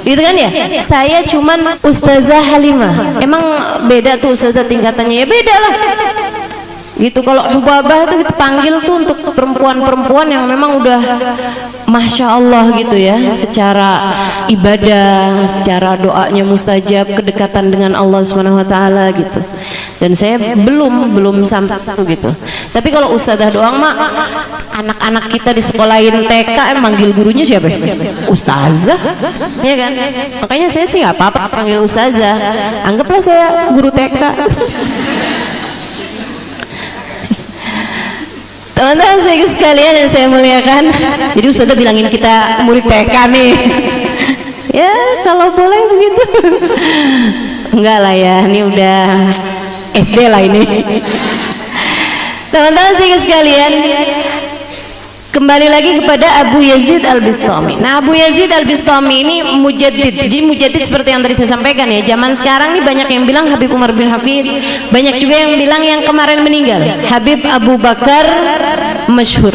[SPEAKER 1] gitu kan ya? Saya cuman Ustazah Halimah. Emang beda tuh ustazah tingkatannya? Ya beda lah gitu. Kalau hubabah itu kita panggil tuh untuk perempuan-perempuan yang memang udah Masya Allah gitu ya, secara ibadah, secara doanya mustajab, kedekatan dengan Allah Subhanahu Wa Taala gitu. Dan saya belum sampai itu gitu. Tapi kalau ustazah doang mak, anak-anak kita di sekolahin TK manggil gurunya siapa? Ustazah, ya kan? Makanya saya sih nggak apa-apa panggil ustazah. Anggaplah saya guru TK. Teman-teman sekalian yang saya muliakan, jadi ustazah bilangin kita murid TK nih. Ya kalau boleh begitu. Enggak lah ya, ini udah SD lah ini. Teman-teman sekalian, kembali lagi kepada Abu Yazid Al-Bistami. Nah, Abu Yazid Al-Bistami ini mujaddid. Jadi mujaddid seperti yang tadi saya sampaikan ya. Zaman sekarang nih banyak yang bilang Habib Umar bin Hafid, banyak juga yang bilang yang kemarin meninggal Habib Abu Bakar Masyhur.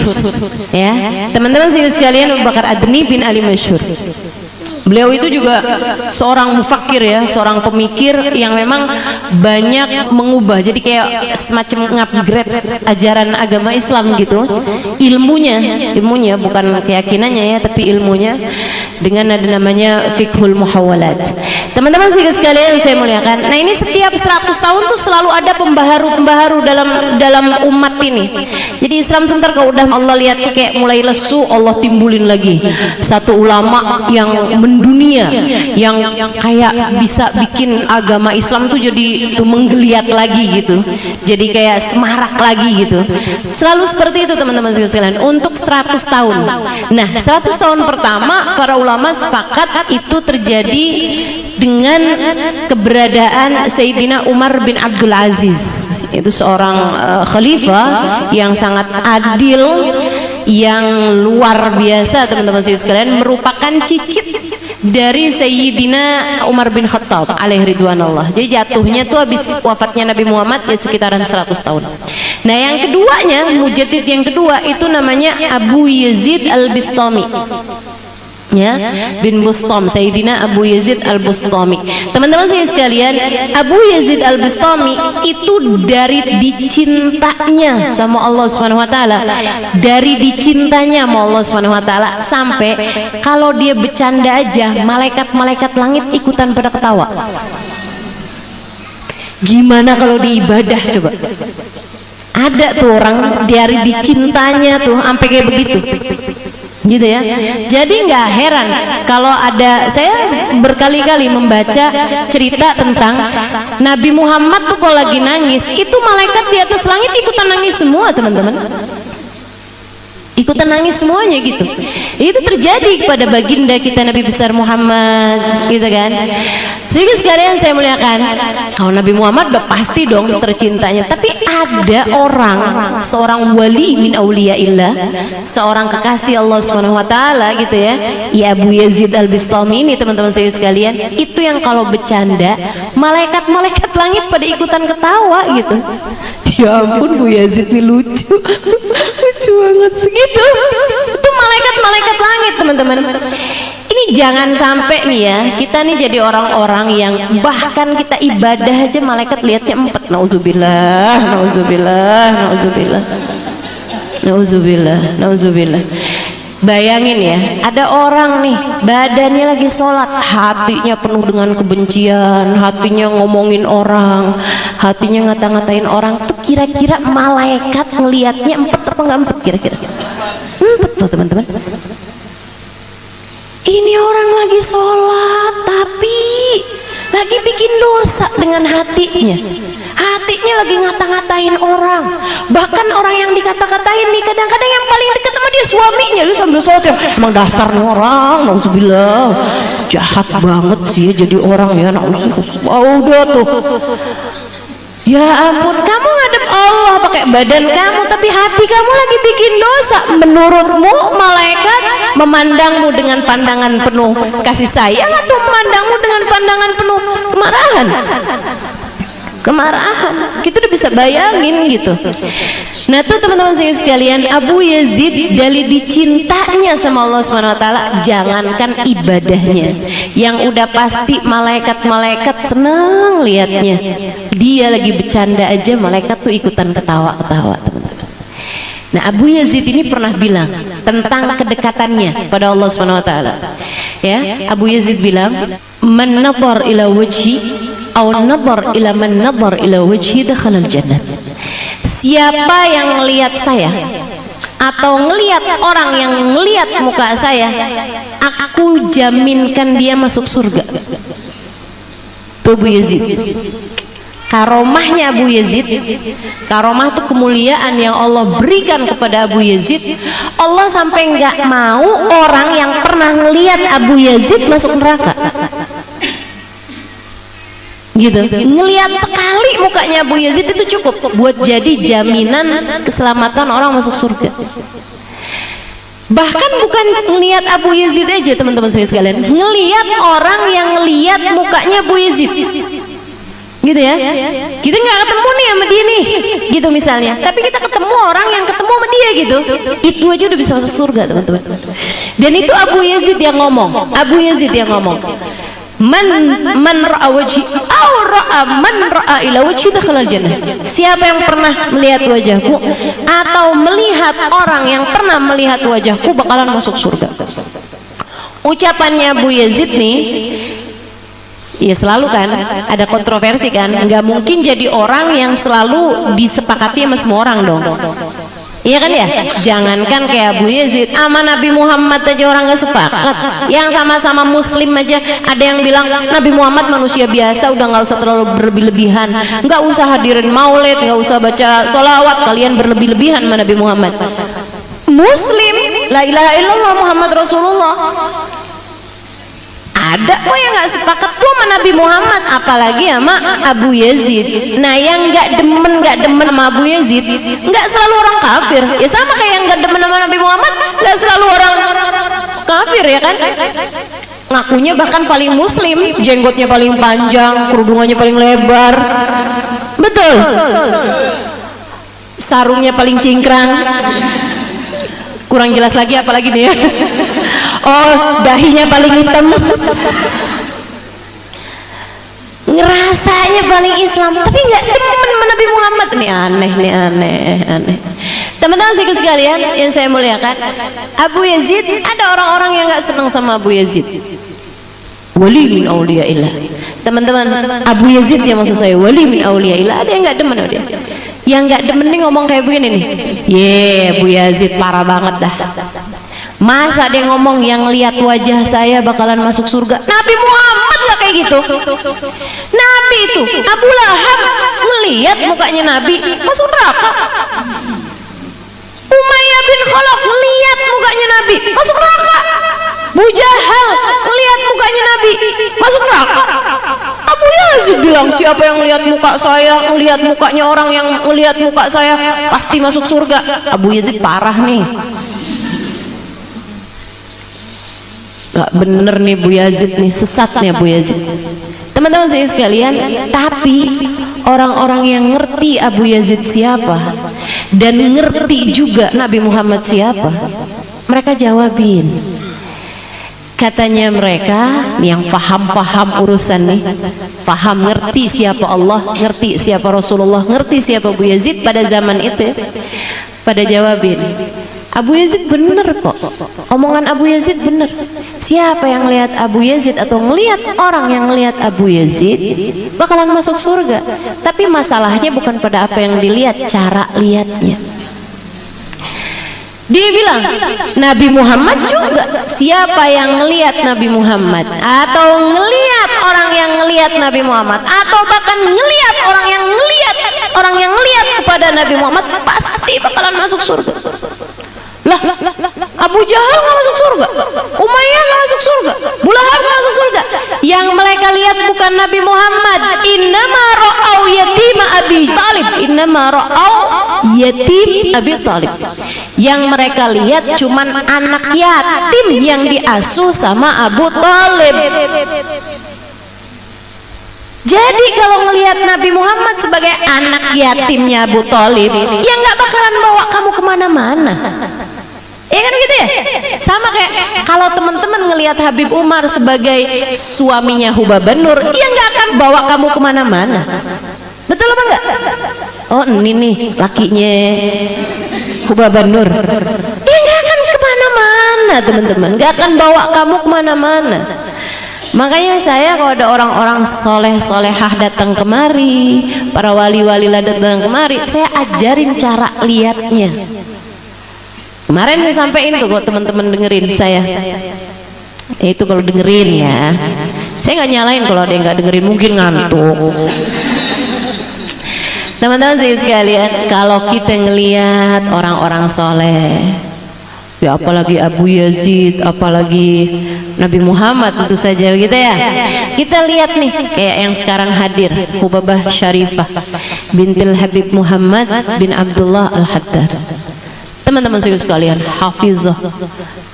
[SPEAKER 1] Ya, teman-teman sekalian, Abu Bakar Adni bin Ali Masyhur. Beliau itu juga seorang mufakir ya, seorang pemikir yang memang banyak mengubah. Jadi kayak semacam ngupgrade ajaran agama Islam gitu. Ilmunya bukan keyakinannya ya, tapi ilmunya dengan ada namanya fiqhul muhawalat. Teman-teman sekalian saya muliakan. Nah, ini setiap 100 tahun tuh selalu ada pembaharu dalam umat ini. Jadi Islam tuh ntar kalau udah Allah lihat kayak mulai lesu, Allah timbulin lagi satu ulama yang mendunia, yang kayak bisa bikin agama Islam tuh jadi tuh menggeliat lagi gitu, jadi kayak semarak lagi gitu. Selalu seperti itu teman-teman sekalian untuk 100 tahun. Nah, 100 tahun pertama para ulama sepakat itu terjadi dengan keberadaan Sayyidina Umar bin Abdul Aziz. Itu seorang khalifah yang sangat adil, yang luar biasa teman-teman sekalian, merupakan cicit dari Sayyidina Umar bin Khattab alaihi ridwanullah. Jadi jatuhnya tuh habis wafatnya Nabi Muhammad ya sekitaran 100 tahun. Nah, yang keduanya, mujaddid yang kedua itu namanya Abu Yazid Al-Bistami. Ya, bin Bustam, Sayyidina Abu Yazid Al-Bustami. Teman-teman sekalian, Abu Yazid Al-Bustami itu dari dicintanya sama Allah Subhanahu wa taala, dari dicintanya sama Allah Subhanahu wa taala sampai kalau dia bercanda aja malaikat-malaikat langit ikutan pada ketawa. Gimana kalau di ibadah coba? Ada tuh orang dari dicintanya tuh sampai kayak begitu. Gitu ya. Jadi nggak heran kalau ada, saya berkali-kali membaca cerita tentang Nabi Muhammad tuh kalau lagi nangis itu malaikat di atas langit ikutan nangis semua teman-teman, ikutan nangis semuanya gitu. Itu terjadi kepada baginda kita Nabi besar Muhammad gitu kan. Jadi sekalian saya muliakan, kalau Nabi Muhammad udah pasti dong tercintanya. Tapi ada orang, seorang wali min auliyaillah, seorang kekasih Allah Subhanahu wa taala gitu ya, ya Abu Yazid Al-Bistami ini teman-teman saya sekalian, itu yang kalau bercanda malaikat-malaikat langit pada ikutan ketawa gitu. Ya ampun, Bu Yazid ini lucu. Lucu banget segitu. Itu malaikat-malaikat langit teman-teman. Ini jangan sampai nih ya, kita nih jadi orang-orang yang bahkan kita ibadah aja malaikat lihatnya empat. Nauzubillah, nauzubillah, nauzubillah, nauzubillah, nauzubillah. Bayangin ya, ada orang nih badannya lagi sholat, hatinya penuh dengan kebencian, hatinya ngomongin orang, hatinya ngata-ngatain orang. Tuh kira-kira malaikat ngelihatnya empat apa nggak empat? Kira-kira empat tuh teman-teman. Ini orang lagi sholat tapi lagi bikin dosa dengan hatinya. Hatinya lagi ngata-ngatain orang. Bahkan orang yang dikata-katain nih kadang-kadang yang paling dekat sama dia suaminya. Lu sambil sholat ya, emang dasar nih orang, nauzubillah, jahat banget sih ya jadi orang ya. Udah tuh, ya ampun, kamu ngadep Allah pakai badan kamu, tapi hati kamu lagi bikin dosa. Menurutmu malaikat memandangmu dengan pandangan penuh kasih sayang atau memandangmu dengan pandangan penuh kemarahan? Kemarahan. Kita udah bisa bayangin gitu. Nah tuh teman-teman sekalian, Abu Yazid dari dicintanya sama Allah SWT, jangankan ibadahnya, yang udah pasti malaikat-malaikat seneng liatnya. Dia lagi bercanda aja malaikat tuh ikutan ketawa-ketawa teman-teman. Nah Abu Yazid ini pernah bilang tentang kedekatannya pada Allah SWT. Ya, Abu Yazid bilang, "Man nadhar ila wajhi aw nadhar ila man nadhar ila wajhi dakhala al-jannah." Siapa yang melihat saya atau ngelihat orang yang ngelihat muka saya, aku jaminkan dia masuk surga. Tuh Abu Yazid. Karomahnya Abu Yazid, karomah itu kemuliaan yang Allah berikan kepada Abu Yazid. Allah sampai nggak mau orang yang pernah ngelihat Abu Yazid masuk neraka. Gitu, ngelihat sekali mukanya Abu Yazid itu cukup buat jadi jaminan keselamatan orang masuk surga. Bahkan bukan ngelihat Abu Yazid aja teman-teman sekalian, ngelihat orang yang ngelihat mukanya Abu Yazid. Gitu ya, kita nggak ketemu nih sama dia nih gitu misalnya, tapi kita ketemu orang yang ketemu sama dia gitu, itu aja udah bisa masuk surga teman-teman. Dan itu Abu Yazid yang ngomong, Abu Yazid yang ngomong, man ra'a wajhi aw ra'a man ra'a ila wajhi dakhala al-jannah. Siapa yang pernah melihat wajahku atau melihat orang yang pernah melihat wajahku bakalan masuk surga. Ucapannya Abu Yazid nih, ya selalu kan ada kontroversi kan, nggak mungkin jadi orang yang selalu disepakati sama semua orang dong. Iya kan ya, jangankan kayak Abu Yazid, sama Nabi Muhammad aja orang nggak sepakat. Yang sama-sama Muslim aja ada yang bilang Nabi Muhammad manusia biasa, udah nggak usah terlalu berlebih-lebihan, nggak usah hadirin maulid, nggak usah baca sholawat, kalian berlebih-lebihan sama Nabi Muhammad. Muslim, la ilaha illallah Muhammad Rasulullah. Ada kok yang nggak sepakat tuh sama Nabi Muhammad, apalagi sama Abu Yazid. Nah yang nggak demen sama Abu Yazid nggak selalu orang kafir, ya sama kayak yang nggak demen sama Nabi Muhammad nggak selalu orang kafir ya kan. Ngakunya bahkan paling muslim, jenggotnya paling panjang, kerudungannya paling lebar, betul, sarungnya paling cingkrang. Kurang jelas lagi apalagi nih ya. Oh, dahinya paling hitam. Ngerasanya paling Islam, tapi nggak demen sama Nabi Muhammad. Nih aneh. Teman-teman sekalian yang saya muliakan, Abu Yazid, ada orang-orang yang nggak senang sama Abu Yazid. Wali min auliyaillah. Teman-teman, Abu Yazid ya maksud saya, wali min auliyaillah. Ada yang nggak demen sama dia. Yang nggak demen nih ngomong kayak begini nih, Abu Yazid parah banget dah. Masa dia ngomong yang lihat wajah saya bakalan masuk surga? Nabi Muhammad nggak kayak gitu. Nabi itu Abu Lahab ngelihat mukanya Nabi masuk neraka. Umayyah bin Khalaf ngelihat mukanya Nabi masuk neraka. Abu Jahal ngelihat mukanya Nabi masuk neraka. Abu Yazid bilang siapa yang melihat muka saya, melihat mukanya orang yang melihat muka saya pasti masuk surga. Abu Yazid parah nih. Gak bener nih Abu Yazid nih, sesat nih Abu Yazid. Teman-teman saya sekalian, tapi orang-orang yang ngerti Abu Yazid siapa dan ngerti juga Nabi Muhammad siapa, mereka jawabin, Katanya mereka yang paham urusan nih, paham, ngerti siapa Allah, ngerti siapa Rasulullah, ngerti siapa Abu Yazid pada zaman itu, pada jawabin, Abu Yazid bener kok, omongan Abu Yazid bener. Siapa yang lihat Abu Yazid atau ngelihat orang yang ngelihat Abu Yazid bakalan masuk surga. Tapi masalahnya bukan pada apa yang dilihat, cara lihatnya. Dia bilang Nabi Muhammad juga, siapa yang ngelihat Nabi Muhammad atau ngelihat orang yang ngelihat Nabi Muhammad atau bahkan ngelihat orang yang ngelihat kepada Nabi Muhammad pasti bakalan masuk surga. Lah, Abu Jahal nggak masuk surga, Umayyah nggak masuk surga, Abu Lahab nggak masuk surga. Yang mereka lihat bukan Nabi Muhammad. Innama ra'au yatima Abi Talib, innama ra'au yatim Abi Talib. Yang mereka lihat cuman anak yatim yang diasuh sama Abu Talib. Jadi kalau ngelihat Nabi Muhammad sebagai anak yatimnya Abu Talib, ya nggak bakalan bawa kamu kemana-mana. Ya kan begitu ya? Sama kayak kalau teman-teman ngelihat Habib Umar sebagai suaminya Hubaban Nur, ya nggak akan bawa kamu kemana-mana. Betul apa enggak? Oh ini nih lakinya Hubaban Nur, ya nggak akan kemana-mana teman-teman, nggak akan bawa kamu kemana-mana. Makanya saya kalau ada orang-orang soleh-solehah datang kemari, para wali-wali datang kemari, saya ajarin cara lihatnya. Kemarin saya sampaikan tuh, kok teman-teman dengerin saya. Itu kalau dengerin ya. Saya nggak nyalain kalau ada yang nggak dengerin, mungkin ngantuk. Teman-teman saya sekalian, kalau kita ngelihat orang-orang soleh, ya apalagi Abu Yazid, apalagi Nabi Muhammad tentu saja gitu ya. Kita lihat nih kayak yang sekarang hadir, Hubabah Syarifah bintil Habib Muhammad bin Abdullah Al-Haddad. Teman-teman sekalian, hafizah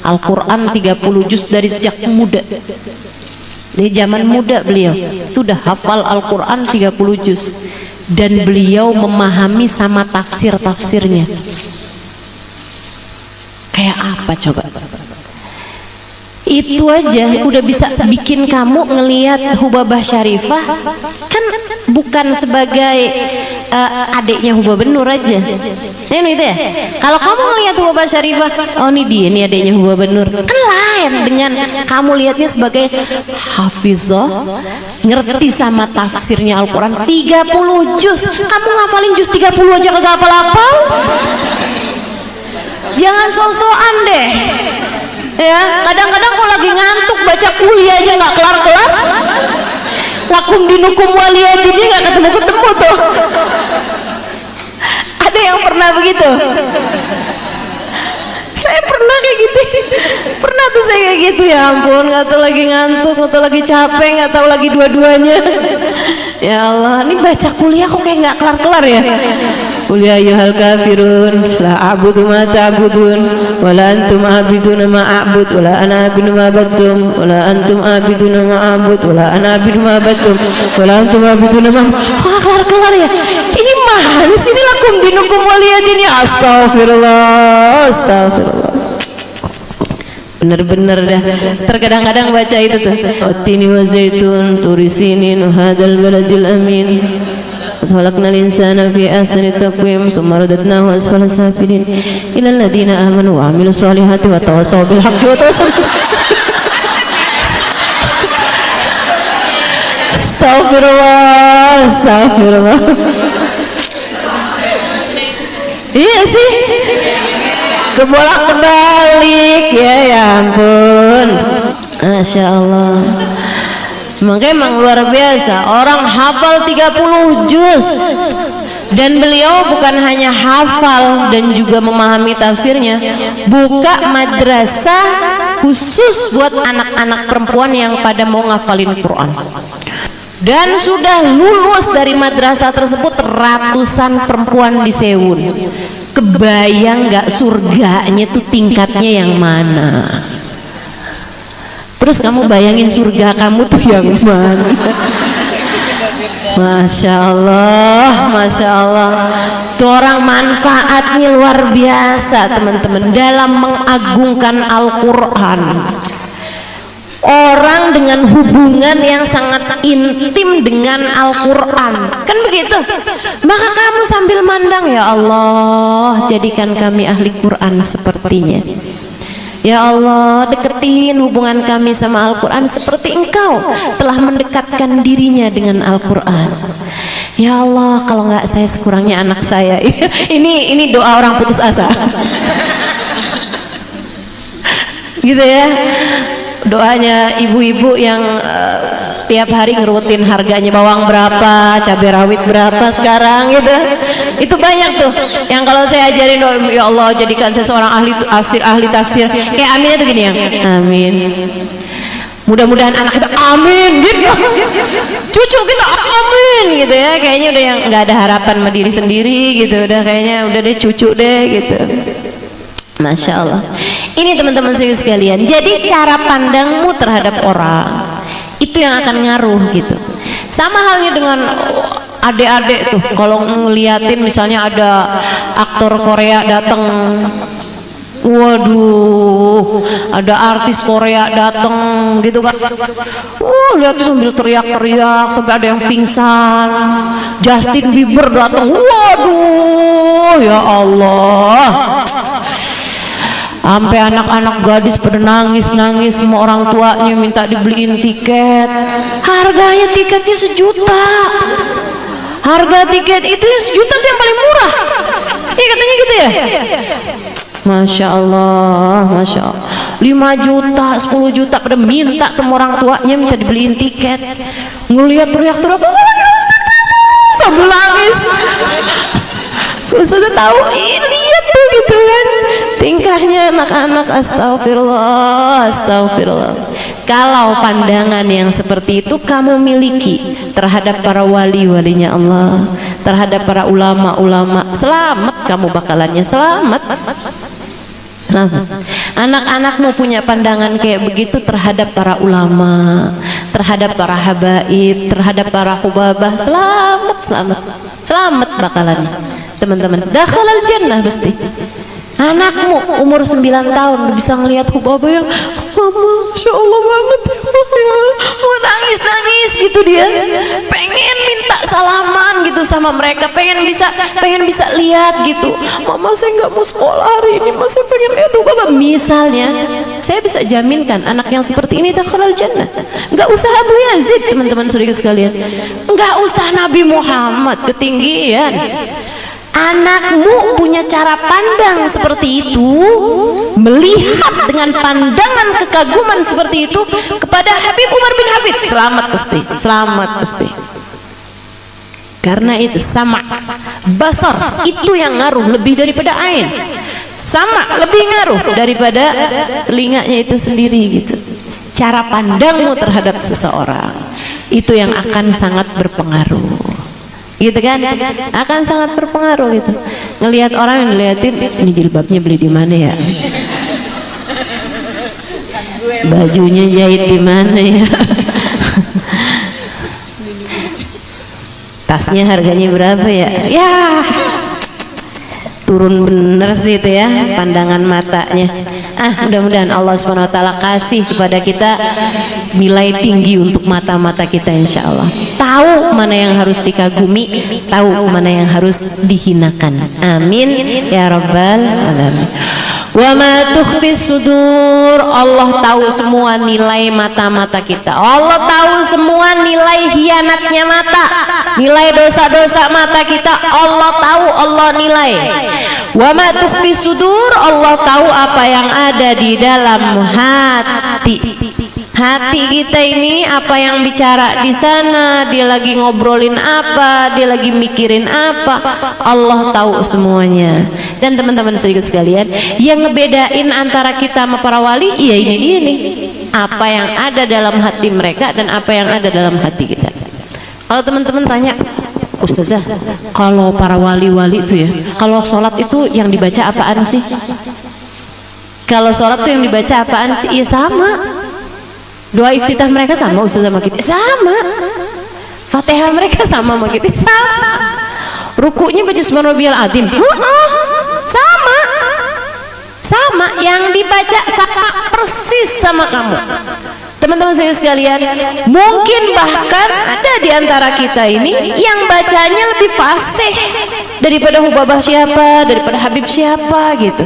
[SPEAKER 1] Al-Quran 30 juz dari sejak muda. Dari zaman muda beliau sudah hafal Al-Quran 30 juz, dan beliau memahami sama tafsir-tafsirnya. Kayak apa coba? Itu aja udah bisa bikin kamu ngelihat Hubabah Syarifah kan bukan sebagai adiknya Hubaban Nur aja. Ini gitu ya. Kalau kamu ngelihat Hubabah Syarifah, oh ini dia nih adiknya Hubaban Nur, kan lain dengan kamu lihatnya sebagai hafizah, ngerti sama tafsirnya Al-Quran 30 juz. Kamu ngafalin juz 30 aja kagak hafal-hafal. Jangan sok-sokan deh. Ya, kadang-kadang kalau lagi ngantuk baca kuliah aja nggak kelar-kelar. Lakum dinukum waliyadini nggak ketemu-ketemu tuh. Ada yang pernah begitu? Saya pernah kayak gitu. Pernah tuh saya kayak gitu, ya ampun, nggak tahu lagi ngantuk, nggak tahu lagi capek, nggak tahu lagi dua-duanya. Ya Allah, ini baca kuliah kok kayak nggak kelar-kelar ya. Kuliah ayyuhal kafirun la a'budu ma ta'budun wa la antum a'biduna ma a'bud wa la ana a'budu ma abadtum wa la antum a'biduna ma a'bud wa la ana a'budu ma abadtum wa la antum a'biduna ma. Kok kelar-kelar ya? Ini mana sih, ini lakum dinukum waliyadin. Astagfirullah, astagfirullah. Bener-bener dah. Terkadang-kadang baca itu tuh, Watini wa zaitun turisinin hadal baladil amin khalaqnal insana fi ahsani taqwim thumma radadnahu asfala safilin ila alladziina aamanu wa 'amilus solihati wa tawassaw bil haqqi wa tawassaw. Astagfirullah, astagfirullah. Iya sih, kebolak-balik ya ampun, Masya Allah. Makanya emang luar biasa orang hafal 30 juz, dan beliau bukan hanya hafal dan juga memahami tafsirnya, buka madrasah khusus buat anak-anak perempuan yang pada mau ngafalin Quran. Dan sudah lulus dari madrasah tersebut ratusan perempuan di Sewun. Kebayang nggak surganya tuh tingkatnya yang mana? Terus kamu bayangin surga kamu tuh yang mana? Masya Allah, Masya Allah. Tuh orang manfaatnya luar biasa teman-teman dalam mengagungkan Al-Quran. orang dengan hubungan yang sangat intim dengan Al-Quran, kan begitu? Maka kamu sambil mandang, ya Allah, jadikan kami ahli Quran sepertinya. Ya Allah, deketin hubungan kami sama Al-Quran seperti Engkau telah mendekatkan dirinya dengan Al-Quran. Ya Allah, kalau nggak saya sekurangnya anak saya. Ini doa orang putus asa. Gitu ya, doanya ibu-ibu yang tiap hari ngerutin harganya bawang berapa, cabai rawit berapa sekarang gitu. Itu banyak tuh yang kalau saya ajarin, oh, ya Allah jadikan saya seorang ahli tafsir. Kayak aminnya tuh gini ya, amin. Mudah-mudahan anak kita amin gitu. Cucu kita amin gitu ya. Kayaknya udah yang nggak ada harapan sama diri sendiri gitu. Udah kayaknya udah deh cucu deh gitu. Masya Allah. Ini teman-teman sekalian, jadi cara pandangmu terhadap orang itu yang akan ngaruh gitu. Sama halnya dengan adik-adik tuh, kalau ngeliatin misalnya ada aktor Korea datang, waduh, ada artis Korea datang gitu kan, lihat tuh sambil teriak-teriak sampai ada yang pingsan. Justin Bieber datang, waduh, ya Allah, sampai anak-anak gadis pada nangis-nangis, semua orang tuanya minta dibeliin tiket. Harganya tiketnya 1 juta. Harga tiket itu 1 juta itu yang paling murah. Iya katanya gitu ya. Masya Allah, Masya Allah. 5 juta, 10 juta pada minta sama orang tuanya minta dibeliin tiket. Ngelihat teriak-teriak, sambil nangis. Sudah tahu, lihat tuh gitu kan tingkahnya anak-anak. Astagfirullah, astagfirullah. Kalau pandangan yang seperti itu kamu miliki terhadap para wali-walinya Allah, terhadap para ulama-ulama, selamat kamu bakalannya, selamat. Anak-anakmu punya pandangan kayak begitu terhadap para ulama, terhadap para habaib, terhadap para hubabah, selamat, selamat, selamat bakalannya. Teman-teman, dakhalal jannah pasti. Anakmu umur 9 tahun bisa ngelihat hubabah yang, mama, Masya Allah banget ya, mau nangis-nangis gitu dia, pengen minta salaman gitu sama mereka, pengen bisa lihat gitu. Mama, saya nggak mau sekolah hari ini, masih pengen lihat hubabah. Misalnya, saya bisa jaminkan anak yang seperti ini dakhalal jannah. Nggak usah Abu Yazid, teman-teman saudara sekalian, nggak usah Nabi Muhammad, ketinggian. Anakmu punya cara pandang seperti itu, melihat dengan pandangan kekaguman seperti itu kepada Habib Umar bin Habib, selamat pasti, selamat pasti. Karena itu sama basar itu yang ngaruh lebih daripada ain, sama lebih ngaruh daripada telinganya itu sendiri gitu. Cara pandangmu terhadap seseorang itu yang akan sangat berpengaruh, gitu kan, akan sangat berpengaruh gitu. Ngelihat orang yang dilihatin, ini jilbabnya beli di mana ya, bajunya jahit di mana ya, tasnya harganya berapa ya, ya turun bener sih itu ya pandangan matanya. Mudah-mudahan Allah SWT kasih kepada kita nilai tinggi untuk mata-mata kita, insya Allah. Tahu mana yang harus dikagumi, tahu mana yang harus dihinakan. Amin ya rabbal alamin. Wa ma tukhfis sudur, Allah tahu semua nilai mata-mata kita. Allah tahu semua nilai hianatnya mata, nilai dosa-dosa mata kita. Allah tahu, Allah nilai. Wa ma tukhfis sudur, Allah tahu apa yang ada di dalam hati. Hati kita ini apa yang bicara di sana, dia lagi ngobrolin apa, dia lagi mikirin apa, Allah tahu semuanya. Dan teman-teman saudara sekalian, yang ngebedain antara kita sama para wali, ya ini dia nih, apa yang ada dalam hati mereka dan apa yang ada dalam hati kita. Kalau teman-teman tanya, Ustazah, kalau para wali-wali itu ya, kalau sholat itu yang dibaca apaan sih? Kalau sholat itu yang dibaca apaan sih? Ya sama. Doa iftitah mereka sama Ustaz sama kita, sama. Fatihah mereka sama kita, sama. Rukunya baca subhana rabbiyal azim, sama. Sama, yang dibaca sama persis sama kamu. Teman-teman saya sekalian, mungkin bahkan ada di antara kita ini yang bacanya lebih fasih daripada Hubabah siapa, daripada Habib siapa gitu.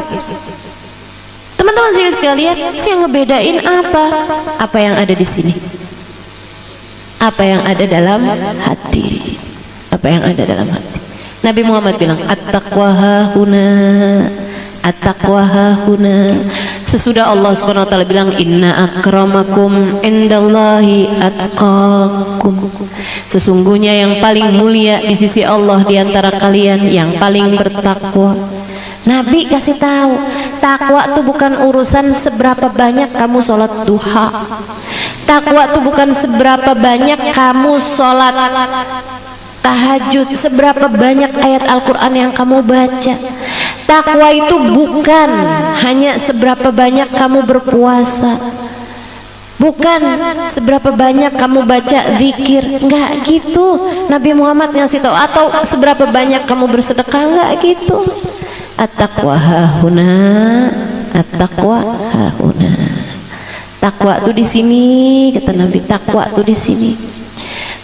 [SPEAKER 1] Teman-teman saya sekalian, yang ngebedain apa? Apa yang ada di sini? Apa yang ada dalam hati? Apa yang ada dalam hati? Nabi Muhammad bilang, at-taqwa hahuna, at-taqwa hahuna. Sesudah Allah Subhanahu wa taala bilang, inna akramakum indallahi atqakum. Sesungguhnya yang paling mulia di sisi Allah di antara kalian yang paling bertakwa. Nabi kasih tahu, takwa itu bukan urusan seberapa banyak kamu sholat duha. Takwa itu bukan seberapa banyak kamu sholat tahajud, seberapa banyak ayat Al-Quran yang kamu baca. Takwa itu bukan hanya seberapa banyak kamu berpuasa, bukan seberapa banyak kamu baca zikir, enggak gitu. Nabi Muhammad ngasih tahu, atau seberapa banyak kamu bersedekah, enggak gitu. At-taqwa hahuna, at-taqwa hahuna. Takwa itu di sini, kata Nabi. Takwa itu di sini.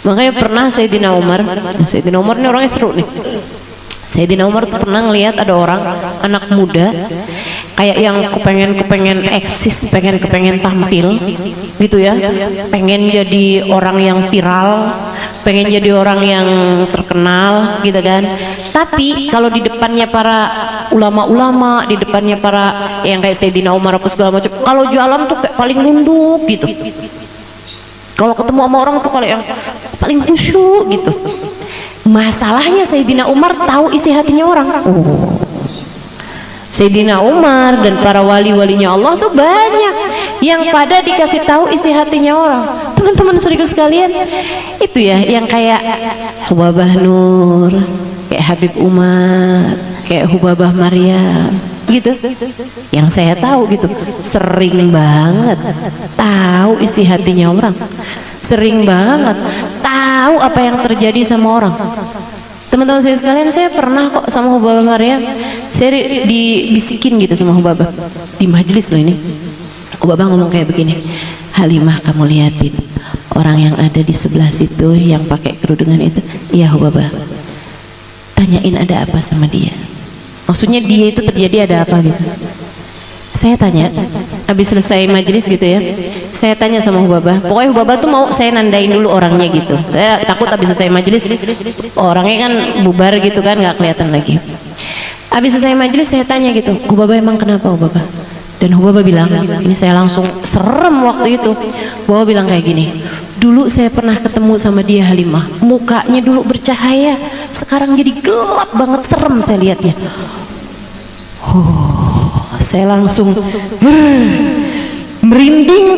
[SPEAKER 1] Makanya pernah Sayyidina Umar ini orangnya seru nih. Sayyidina Umar tuh pernah ngelihat ada orang anak muda kayak yang kepengen eksis, kepengen tampil gitu ya, pengen jadi orang yang viral, pengen jadi orang yang terkenal gitu kan. Tapi kalau di depannya para ulama-ulama, di depannya para yang kayak Sayyidina Umar apa segala macam, kalau jualan tuh kayak paling nunduk gitu. Kalau ketemu sama orang tuh kalau yang paling khusyuk gitu. Masalahnya Sayyidina Umar tahu isi hatinya orang. Sayyidina Umar dan para wali-walinya Allah tuh banyak yang pada dikasih tahu isi hatinya orang. Teman-teman saudara sekalian, itu ya yang kayak Hubabah Nur, kayak Habib Umar, kayak Hubabah Maryam gitu. Yang saya tahu gitu, sering banget tahu isi hatinya orang. Sering banget tahu apa yang terjadi sama orang. Teman-teman saya sekalian, saya pernah kok sama Hubabah Maryam, saya dibisikin gitu sama Hubabah di majelis loh ini. Hubabah ngomong kayak begini, Halimah, kamu liatin orang yang ada di sebelah situ yang pakai kerudungan itu. Iya Hubabah, tanyain ada apa sama dia. Maksudnya dia itu terjadi ada apa gitu. Saya tanya, habis selesai majelis gitu ya, saya tanya sama Hubabah, pokoknya Hubabah tuh mau saya nandain dulu orangnya gitu. Saya takut habis selesai majelis orangnya kan bubar gitu kan, nggak kelihatan lagi. Habis selesai majelis saya tanya gitu, Hubabah emang kenapa Hubabah? Dan Hubabah bilang, ini saya langsung serem waktu itu. Hubabah bilang kayak gini, dulu saya pernah ketemu sama dia Halimah, mukanya dulu bercahaya, sekarang jadi gelap banget, serem saya lihatnya. Saya langsung merinding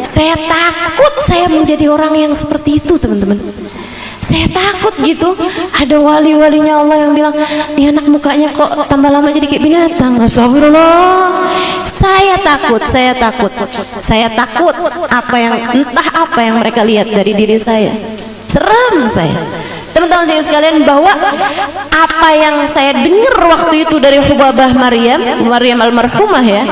[SPEAKER 1] saya takut saya menjadi orang yang seperti itu teman-teman. Saya takut gitu, ada wali-walinya Allah yang bilang, ini anak mukanya kok tambah lama jadi kayak binatang. Astagfirullah. Saya takut entah apa yang mereka lihat dari diri saya. Serem saya. Teman-teman sekalian, bahwa apa yang saya dengar waktu itu dari Hubabah Maryam almarhumah ya,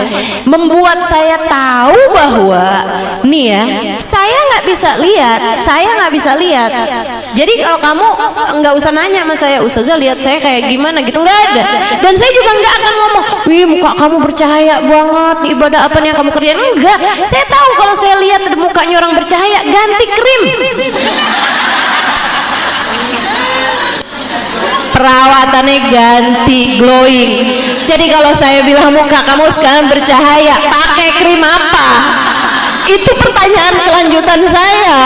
[SPEAKER 1] membuat saya tahu bahwa nih ya, saya nggak bisa lihat. Jadi kalau kamu nggak usah nanya sama saya, Ustazah lihat saya kayak gimana gitu, nggak ada. Dan saya juga nggak akan ngomong, wih muka kamu bercahaya banget, ibadah apa nih yang kamu kerjain, enggak. Saya tahu kalau saya lihat mukanya orang bercahaya, ganti krim, perawatannya ganti, glowing. Jadi kalau saya bilang muka kamu sekarang bercahaya, pakai krim apa? Itu pertanyaan kelanjutan saya.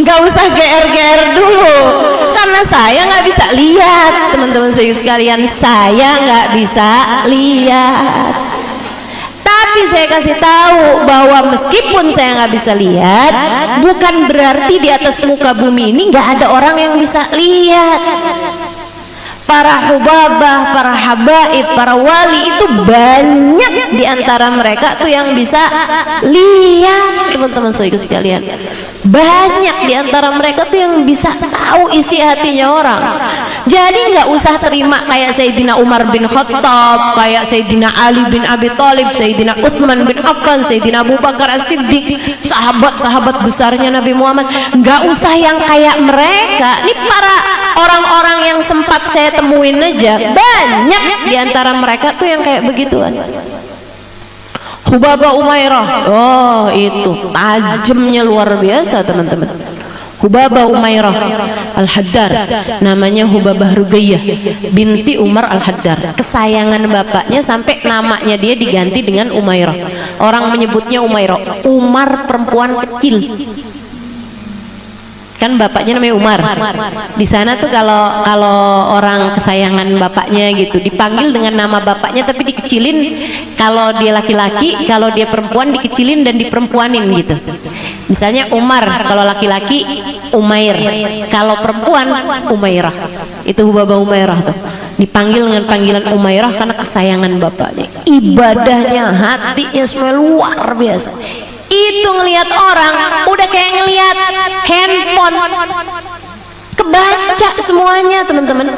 [SPEAKER 1] Nggak usah GR dulu, karena saya nggak bisa lihat. Teman-teman sekalian, saya nggak bisa lihat. Tapi saya kasih tahu bahwa meskipun saya nggak bisa lihat, bukan berarti di atas muka bumi ini nggak ada orang yang bisa lihat. Para hubabah, para habaib, para wali itu banyak di antara mereka tuh yang bisa lihat, teman-teman sekalian. Banyak di antara mereka tuh yang bisa tahu isi hatinya orang. Jadi nggak usah terima kayak Sayyidina Umar bin Khattab, kayak Sayyidina Ali bin Abi Thalib, Sayyidina Utsman bin Affan, Sayyidina Abu Bakar As-Siddiq, sahabat-sahabat besarnya Nabi Muhammad. Nggak usah yang kayak mereka. Ini para orang-orang yang sempat saya temuin aja, banyak di antara mereka tuh yang kayak begituan. Hubabah Umairah, oh itu tajamnya luar biasa teman-teman. Hubabah Umairah Al-Haddar, namanya Hubabah Rugayyah binti Umar Al-Haddar, kesayangan bapaknya sampai namanya dia diganti dengan Umairah. Orang menyebutnya Umairah, Umar perempuan kecil. Kan bapaknya namanya Umar. Di sana tuh kalau orang kesayangan bapaknya gitu dipanggil dengan nama bapaknya tapi dikecilin. Kalau dia laki-laki, kalau dia perempuan dikecilin dan diperempuanin gitu. Misalnya Umar, kalau laki-laki Umair, kalau perempuan Umairah. Itu Hubabah Umairah tuh. Dipanggil dengan panggilan Umairah karena kesayangan bapaknya. Ibadahnya, hatinya semua luar biasa. Itu ngelihat orang udah kayak ngelihat handphone, kebaca semuanya teman-teman,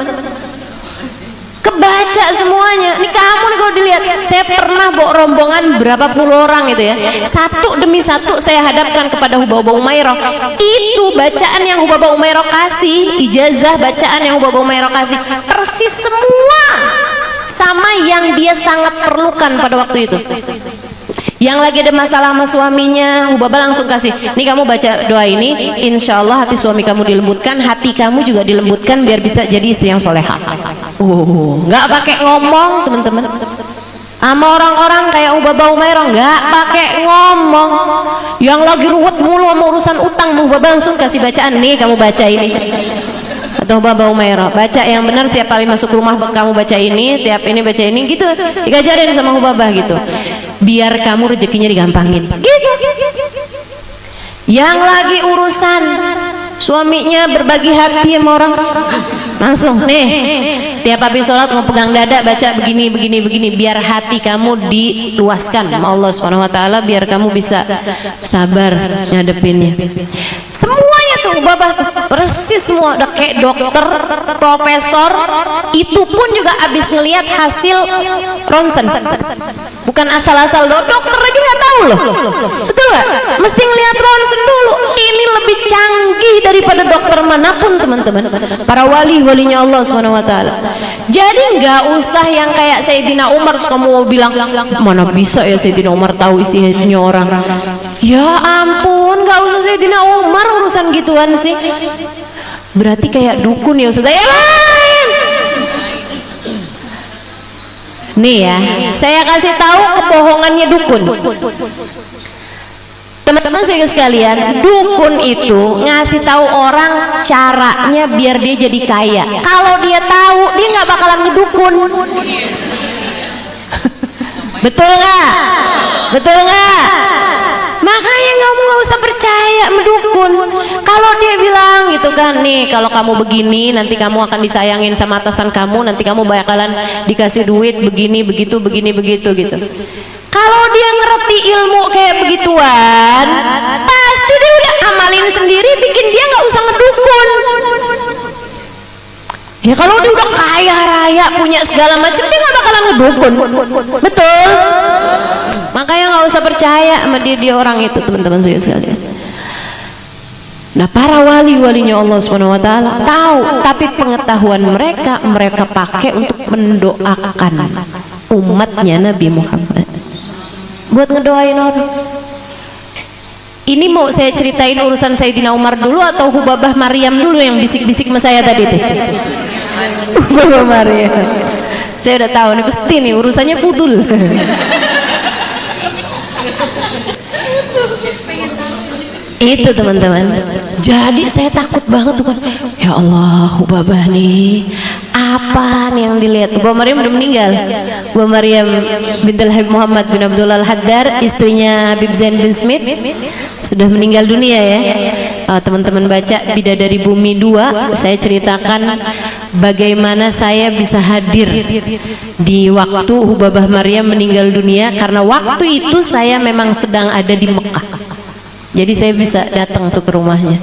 [SPEAKER 1] kebaca semuanya. Nih kamu nih kalau dilihat, saya pernah bawa rombongan berapa puluh orang itu ya, satu demi satu saya hadapkan kepada Hubabah Umairah. Itu bacaan yang Hubabah Umairah kasih, ijazah bacaan yang Hubabah Umairah kasih persis semua sama yang dia sangat perlukan pada waktu itu. Yang lagi ada masalah sama suaminya, Hubabah langsung kasih, nih kamu baca doa ini, insya Allah hati suami kamu dilembutkan, hati kamu juga dilembutkan biar bisa jadi istri yang soleha. Nggak pakai ngomong teman-teman. Sama orang-orang kayak Hubabah Umairah nggak pakai ngomong. Yang lagi ruwet mulu sama urusan utang, Hubabah langsung kasih bacaan, nih kamu baca ini. Atau Hubabah Umairah, baca yang benar, tiap kali masuk rumah kamu baca ini, tiap ini baca ini, gitu digajarin sama Hubabah gitu, biar kamu rezekinya digampangin gitu. Yang lagi urusan suaminya berbagi hati sama orang, langsung nih tiap habis sholat mau pegang dada baca begini begini begini, biar hati kamu diluaskan sama Allah Subhanahu wa taala, biar kamu bisa sabar ngadepinnya. Semuanya tuh Hubabah tuh persis semua, udah kayak dokter, profesor. Itu pun juga abis ngelihat hasil ronsen, bukan asal-asal dokter aja nggak tahu loh, betul nggak? Mesti ngelihat ronsen dulu. Ini lebih canggih daripada dokter manapun teman-teman, para walinya Allah Subhanahu wa taala. Jadi nggak usah yang kayak Sayyidina Umar terus kamu mau bilang, mana bisa ya Sayyidina Umar tahu isi hatinya orang. Ya ampun, nggak usah Sayyidina Umar urusan gituan sih. Berarti kayak dukun ya Ustaz. Ya lain. Nih ya, saya kasih tahu kebohongannya dukun. Teman-teman saya sekalian, dukun itu ngasih tahu orang caranya biar dia jadi kaya. Kalau dia tahu, dia nggak bakalan ngedukun. Betul nggak? Betul nggak? Makanya kamu nggak usah percaya mendukun. Kalau dia bilang gitu kan, nih kalau kamu begini nanti kamu akan disayangin sama atasan kamu, nanti kamu bakalan dikasih duit begini begitu begini begitu gitu. Kalau dia ngerti ilmu kayak begituan, pasti dia udah amalin sendiri, bikin dia nggak usah ngedukun. Ya kalau dia udah kaya raya punya segala macam, dia nggak bakalan ngedukun. Betul? Makanya nggak usah percaya sama dia orang itu teman-teman saya sekalian. Nah para walinya Allah Subhanahu wa taala tahu, tapi pengetahuan mereka pakai untuk mendoakan umatnya Nabi Muhammad, buat ngedoain orang. Ini mau saya ceritain urusan Sayyidina Umar dulu atau Hubabah Maryam dulu yang bisik-bisik sama saya tadi tuh? Hubabah Maryam. Saya udah tahu nih pasti nih urusannya fudul. Itu teman-teman. Jadi saya takut banget tuh kan. Ya Allah, Hubabah nih apa nih yang dilihat? Hubabah Maryam udah meninggal. Hubabah Maryam bintul Habib Muhammad bin Abdullah Al-Haddar, istrinya Habib Zain bin Smith, sudah meninggal dunia ya. Teman-teman baca Bidadari Bumi 2, saya ceritakan bagaimana saya bisa hadir di waktu Hubabah Maryam meninggal dunia, karena waktu itu saya memang sedang ada di Mekah. Jadi saya bisa datang tuh ke rumahnya.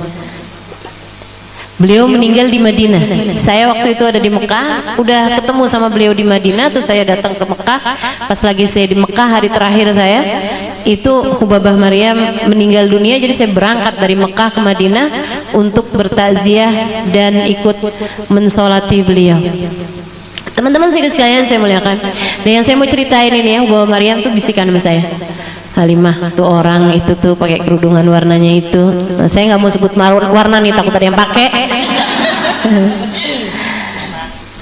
[SPEAKER 1] Beliau meninggal di Madinah. Saya waktu itu ada di Mekah, udah ketemu sama beliau di Madinah, terus saya datang ke Mekah. Pas lagi saya di Mekah, hari terakhir saya itu Hubabah Maryam meninggal dunia. Jadi saya berangkat dari Mekah ke Madinah untuk bertakziah dan ikut mensolati beliau. Teman-teman sekalian saya muliakan. Dan yang saya mau ceritain ini ya, Hubabah Maryam tuh bisikan sama saya. Halimah tuh orang itu tuh pakai kerudungan warnanya itu. Nah, saya nggak mau sebut warna nih, takut ada yang pakai.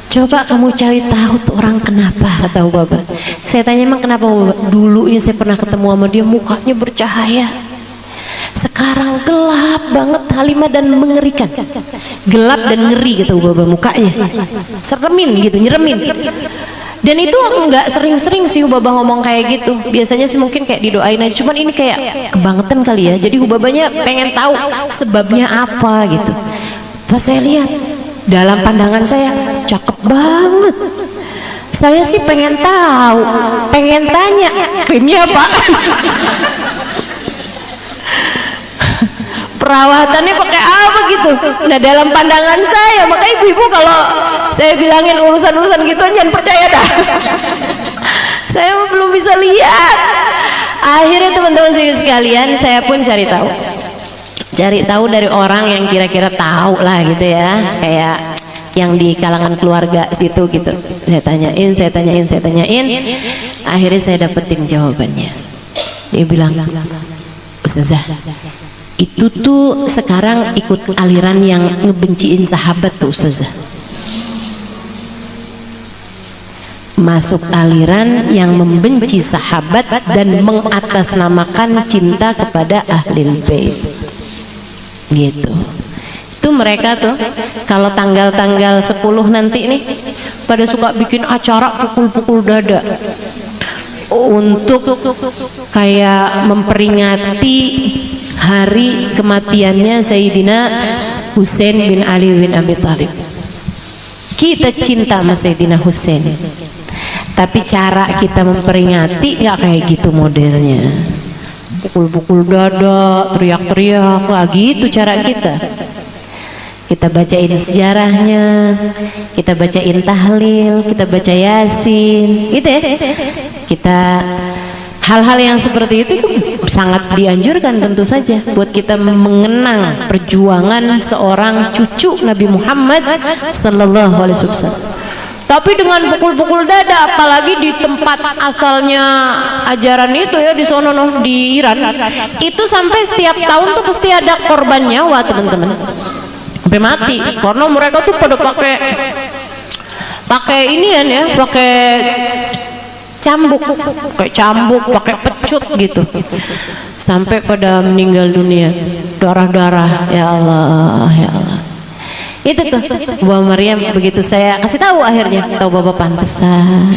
[SPEAKER 1] Coba kamu cari tahu tuh orang kenapa, kata Hubabah. Saya tanya emang kenapa Hubabah? Dulu ini saya pernah ketemu sama dia, mukanya bercahaya. Sekarang gelap banget Halimah dan mengerikan. Gelap dan ngeri gitu Hubabah mukanya. Seremin gitu, nyeremin. Dan itu nggak sering-sering sih Hubabah ngomong kayak gitu. Biasanya sih mungkin kayak didoain aja. Cuman ini kayak kebangetan kali ya. Jadi Hubabahnya pengen tahu sebabnya apa gitu. Pas saya lihat, dalam pandangan saya cakep banget. Saya sih pengen tahu, pengen tanya krimnya apa, perawatannya pakai apa gitu. Nah dalam pandangan saya, maka ibu-ibu kalau saya bilangin urusan-urusan gitu jangan percaya dah. Saya belum bisa lihat. Akhirnya teman-teman sekalian, saya pun cari tahu dari orang yang kira-kira tahu lah gitu ya, kayak yang di kalangan keluarga situ gitu. Saya tanyain. Akhirnya saya dapetin jawabannya. Dia bilang, Ustazah, itu tuh sekarang ikut aliran yang ngebenciin sahabat tuh Ustazah. Masuk aliran yang membenci sahabat dan mengatasnamakan cinta kepada ahlul bait gitu. Itu mereka tuh kalau tanggal-tanggal 10 nanti nih pada suka bikin acara pukul-pukul dada untuk kayak memperingati hari kematiannya Sayyidina Husain bin Ali bin Abi Thalib. Kita cinta sama Sayyidina Husain, tapi cara kita memperingati nggak kayak gitu modelnya. Pukul-pukul dada, teriak-teriak, wah gitu cara kita. Kita bacain sejarahnya, kita bacain tahlil, kita baca yasin, gitu ya. Kita hal-hal yang seperti itu tuh sangat dianjurkan tentu saja buat kita mengenang perjuangan seorang cucu Nabi Muhammad sallallahu alaihi wasallam. Tapi dengan pukul-pukul dada, apalagi di tempat asalnya ajaran itu ya, di sono di Iran, itu sampai setiap tahun tuh pasti ada korban nyawa teman-teman, sampai mati karena mereka tuh pada pakai ini ya, pakai cambuk, pakai pecut gitu, sampai pada meninggal dunia, darah-darah. Ya Allah, ya Allah. Itu tuh Hubabah Maryam. Begitu saya kasih tahu, akhirnya tahu Bapak pantesan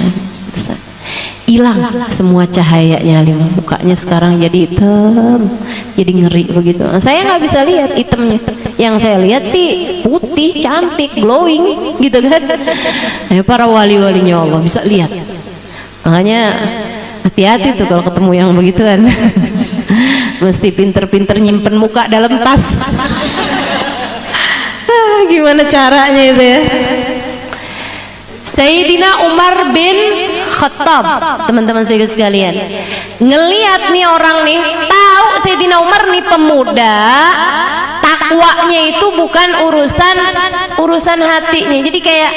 [SPEAKER 1] hilang semua cahayanya, mukanya sekarang jadi hitam, jadi ngeri begitu. Saya nggak bisa lihat hitamnya, yang saya lihat sih putih, cantik, glowing gitu kan. Para wali-walinya Allah bisa lihat. Makanya hati-hati tuh kalau ketemu yang begituan. Mesti pinter-pinter nyimpen muka dalam tas. Gimana caranya itu ya? Sayyidina Umar bin Khattab, teman-teman sekalian, ngelihat nih orang nih, tahu Sayyidina Umar nih pemuda, takwanya itu bukan urusan hatinya. Jadi kayak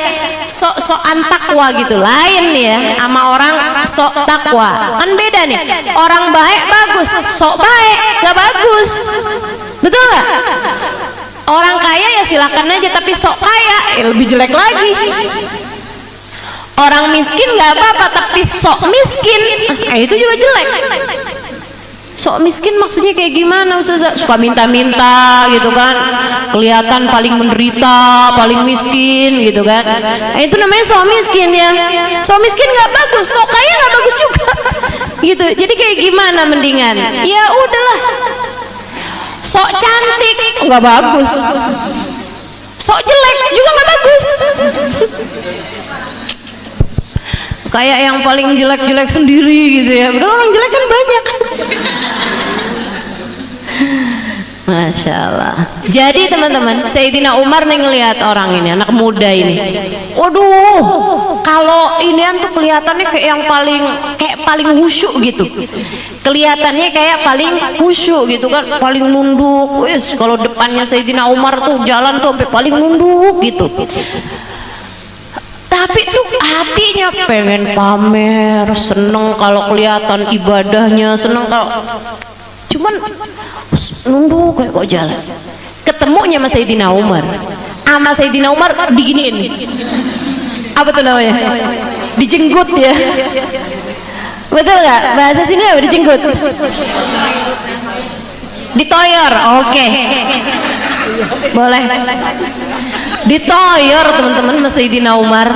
[SPEAKER 1] sok-sokan takwa gitu, lain nih ya sama orang sok takwa, kan beda nih. Orang baik bagus, sok baik gak bagus, betul nggak? Orang kaya ya silakan aja, tapi sok kaya lebih jelek lagi. Orang miskin nggak apa-apa, tapi sok miskin itu juga jelek. Sok miskin maksudnya kayak gimana Ustazah? Suka minta-minta gitu kan, kelihatan paling menderita, paling miskin gitu kan. Itu namanya sok miskin ya. Sok miskin nggak bagus, sok kaya nggak bagus juga gitu. Jadi kayak gimana mendingan? Ya udahlah, sok cantik nggak bagus, sok jelek juga nggak bagus. Kayak yang paling jelek-jelek sendiri gitu ya. Padahal orang jelek kan banyak. Masya Allah. Jadi teman-teman, Sayyidina Umar nih ngelihat orang ini, anak muda ini. Waduh, kalau ini tuh kelihatannya kayak paling khusyuk gitu. Kelihatannya kayak paling khusyuk gitu kan, paling nunduk. Wes, kalau depannya Sayyidina Umar tuh jalan tuh sampai paling nunduk gitu. Tapi tuh hatinya pengen pamer, seneng kalau kelihatan ibadahnya, seneng kalau cuman nunduk kayak kok jalan. Ketemunya sama Sayyidina Umar, sama Sayyidina Umar diginiin, apa tuh namanya, dijenggut ya, betul nggak bahasa sini apa dijenggut, ditoyor, oke. Boleh ditoyor teman-teman sama Sayyidina Umar.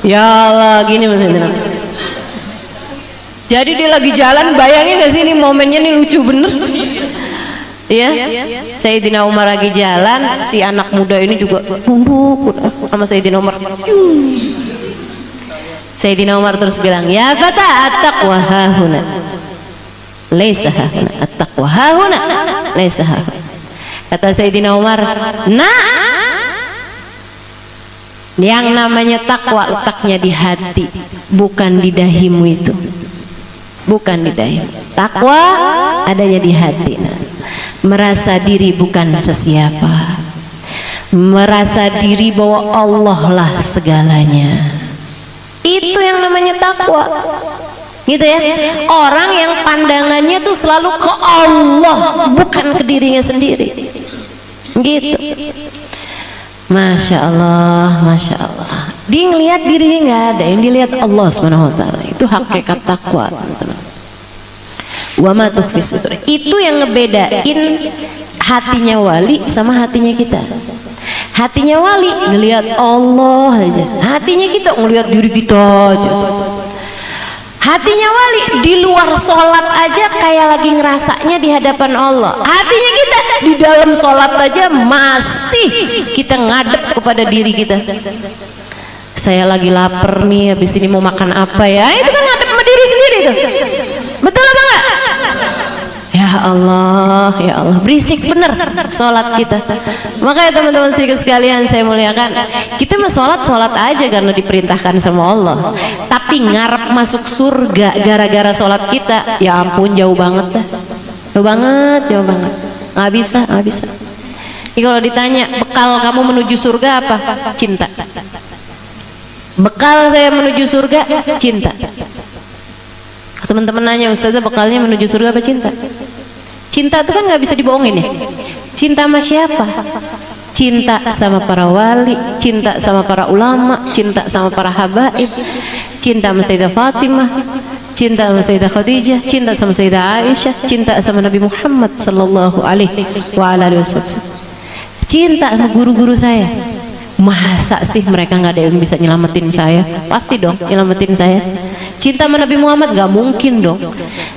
[SPEAKER 1] Ya Allah, gini mas Sayyidina. Jadi dia lagi jalan, bayangin gak sih ini momennya nih lucu bener. Iya, Sayyidina Umar lagi jalan, si anak muda ini juga nunduk sama Sayyidina Umar. Sayyidina Umar terus bilang, ya fata at-taqwa hahuna laisa hahuna, at-taqwa hahuna laisa hahuna. Kata Sayyidina Umar, nah, yang namanya takwa letaknya di hati, bukan di dahimu itu. Bukan di dahimu. Takwa adanya di hati. Nah, merasa diri bukan sesiapa, merasa diri bahwa Allah lah segalanya. Itu yang namanya takwa. Gitu ya. Orang yang pandangannya tuh selalu ke Allah, bukan ke dirinya sendiri. Gitu. Masya Allah, Masya Allah. Dia ngelihat dirinya nggak ada, yang dilihat Allah SWT. Itu hakikat takwa, teman-teman. Wa ma tukhfi sudur. Itu yang ngebedain hatinya wali sama hatinya kita. Hatinya wali ngelihat Allah aja, hatinya kita ngelihat diri kita aja. Hatinya wali di luar sholat aja kayak lagi ngerasanya di hadapan Allah. Hatinya kita di dalam sholat aja masih kita ngadep kepada diri kita. Saya lagi lapar nih, habis ini mau makan apa ya? Itu kan ngadep sama diri sendiri tuh. Betul apa enggak? Ya Allah, ya Allah, berisik bener sholat kita. Makanya teman-teman sekalian saya muliakan, kita mah sholat aja karena diperintahkan sama Allah. Tapi ngarep masuk surga gara-gara sholat kita, ya ampun jauh banget dah. Jauh banget. Nggak bisa. Jadi kalau ditanya bekal kamu menuju surga apa? Cinta. Bekal saya menuju surga cinta. Teman-teman nanya, ustazah bekalnya menuju surga apa cinta? Cinta itu kan nggak bisa dibohongin ya. Cinta sama siapa? Cinta sama para wali, cinta sama para ulama, cinta sama para habaib, cinta sama Sayyidah Fatimah, cinta sama Sayyidah Khadijah, cinta sama Sayyidah Aisyah, cinta sama Nabi Muhammad sallallahu alaihi wasallam, cinta sama guru-guru saya. Masa sih mereka nggak ada yang bisa nyelamatin saya? Pasti dong nyelamatin saya. Cinta sama Nabi Muhammad nggak mungkin dong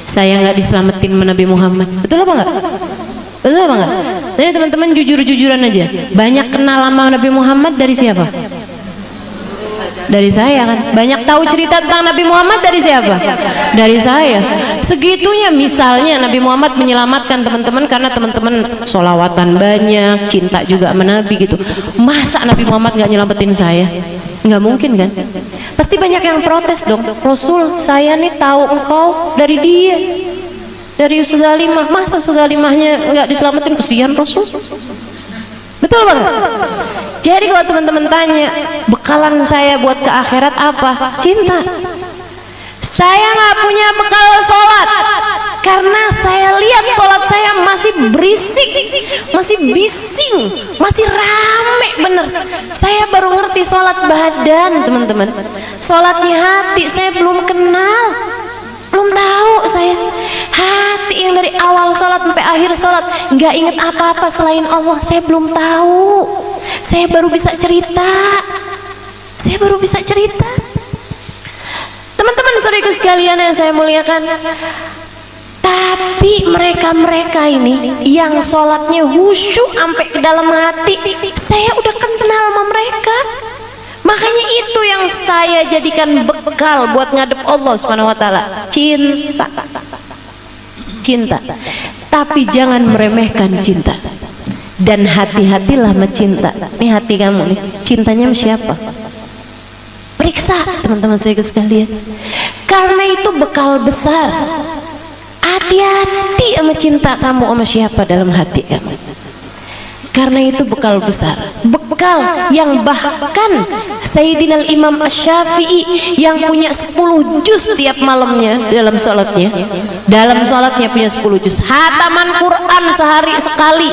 [SPEAKER 1] saya nggak diselamatin sama Nabi Muhammad. Betul apa nggak? Betul apa nggak? Jadi teman-teman jujur-jujuran aja. Banyak kenal sama Nabi Muhammad dari siapa? Dari saya kan. Banyak tahu cerita tentang Nabi Muhammad dari siapa? Dari saya. Segitunya misalnya Nabi Muhammad menyelamatkan teman-teman karena teman-teman sholawatan banyak, cinta juga sama Nabi gitu. Masa Nabi Muhammad nggak nyelamatin saya? Nggak mungkin kan? Pasti banyak yang protes dong. Rasul, saya nih tahu engkau dari dia, dari Ustazah Halimah. Masa Ustazah Halimahnya nggak diselamatin? Kesian Rasul. Betul bang? Jadi kalau teman-teman tanya bekalan saya buat ke akhirat apa? Cinta. Saya nggak punya bekal sholat karena saya lihat sholat saya masih berisik, masih bising, masih rame bener. Saya baru ngerti sholat badan teman-teman. Sholatnya hati saya belum kenal, belum tahu saya. Hati yang dari awal sholat sampai akhir sholat nggak inget apa-apa selain Allah, saya belum tahu. Saya baru bisa cerita. Teman-teman saudaraku sekalian yang saya muliakan, tapi mereka ini yang sholatnya khusyuk sampai ke dalam hati, saya udah kenal sama mereka. Makanya itu yang saya jadikan bekal buat ngadep Allah Subhanahu wa taala. Cinta. tapi jangan meremehkan cinta. Dan hati-hatilah mencinta. Ini hati kamu nih, cintanya sama siapa? Periksa teman-teman saya sekalian, karena itu bekal besar. Hati-hati sama cinta kamu sama siapa dalam hati kamu, karena itu bekal besar, bekal yang bahkan Sayyidina Imam Asy-Syafi'i yang punya 10 juz tiap malamnya dalam sholatnya punya 10 juz, hataman Quran sehari sekali.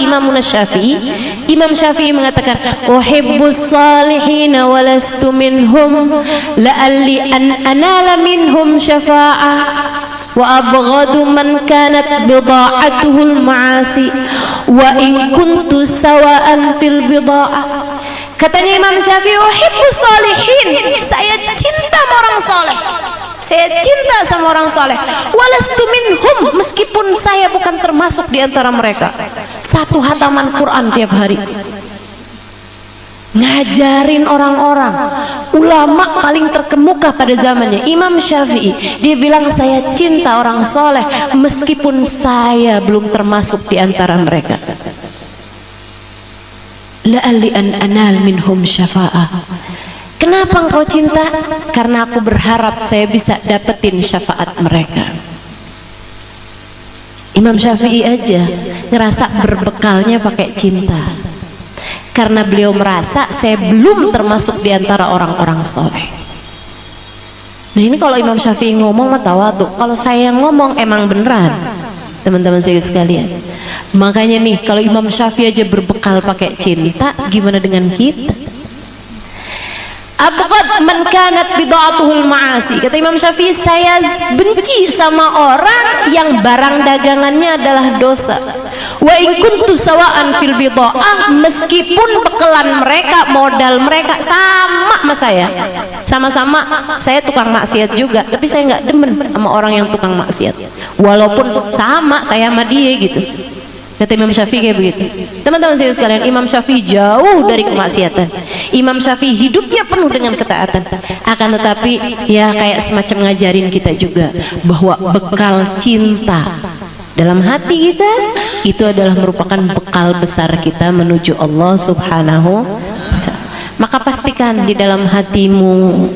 [SPEAKER 1] Imam Syafi'i mengatakan, uhibbus salihina walastu minhum la'alli an anala minhum syafa'ah wa abghadu man kanat bida'atuhul ma'asi wa in kuntu sawa'an fil bida'ah. Katanya Imam Syafi'i, uhibbus salihin, saya cinta sama orang soleh, saya cinta sama orang soleh, walastu minhum, meskipun saya bukan termasuk di antara mereka. Satu hataman Quran tiap hari, ngajarin orang-orang, ulama paling terkemuka pada zamannya, Imam Syafi'i. Dia bilang, saya cinta orang soleh meskipun saya belum termasuk di antara mereka. La'alli an anal minhum syafa'ah. Kenapa engkau cinta? Karena aku berharap saya bisa dapetin syafaat mereka. Imam Syafi'i aja ngerasa berbekalnya pakai cinta, karena beliau merasa saya belum termasuk di antara orang-orang soleh. Nah ini kalau Imam Syafi'i ngomong mah tawadhu, kalau saya yang ngomong emang beneran teman-teman saya sekalian. Makanya nih, kalau Imam Syafi'i aja berbekal pakai cinta, gimana dengan kita? Abghad man kanat bida'atuhul ma'asi. Kata Imam Syafi'i, saya benci sama orang yang barang dagangannya adalah dosa. Wa in kuntu sawa'an fil bida'ah, meskipun bekelan mereka, modal mereka sama saya. Sama-sama saya tukang maksiat juga, tapi saya nggak demen sama orang yang tukang maksiat. Walaupun sama saya sama dia gitu. Kata Imam Syafi'i kayak begitu. Teman-teman saya sekalian, Imam Syafi'i jauh dari kemaksiatan. Imam Syafi'i hidupnya penuh dengan ketaatan. Akan tetapi ya kayak semacam ngajarin kita juga bahwa bekal cinta dalam hati kita itu adalah merupakan bekal besar kita menuju Allah Subhanahu wa ta'ala. Maka pastikan di dalam hatimu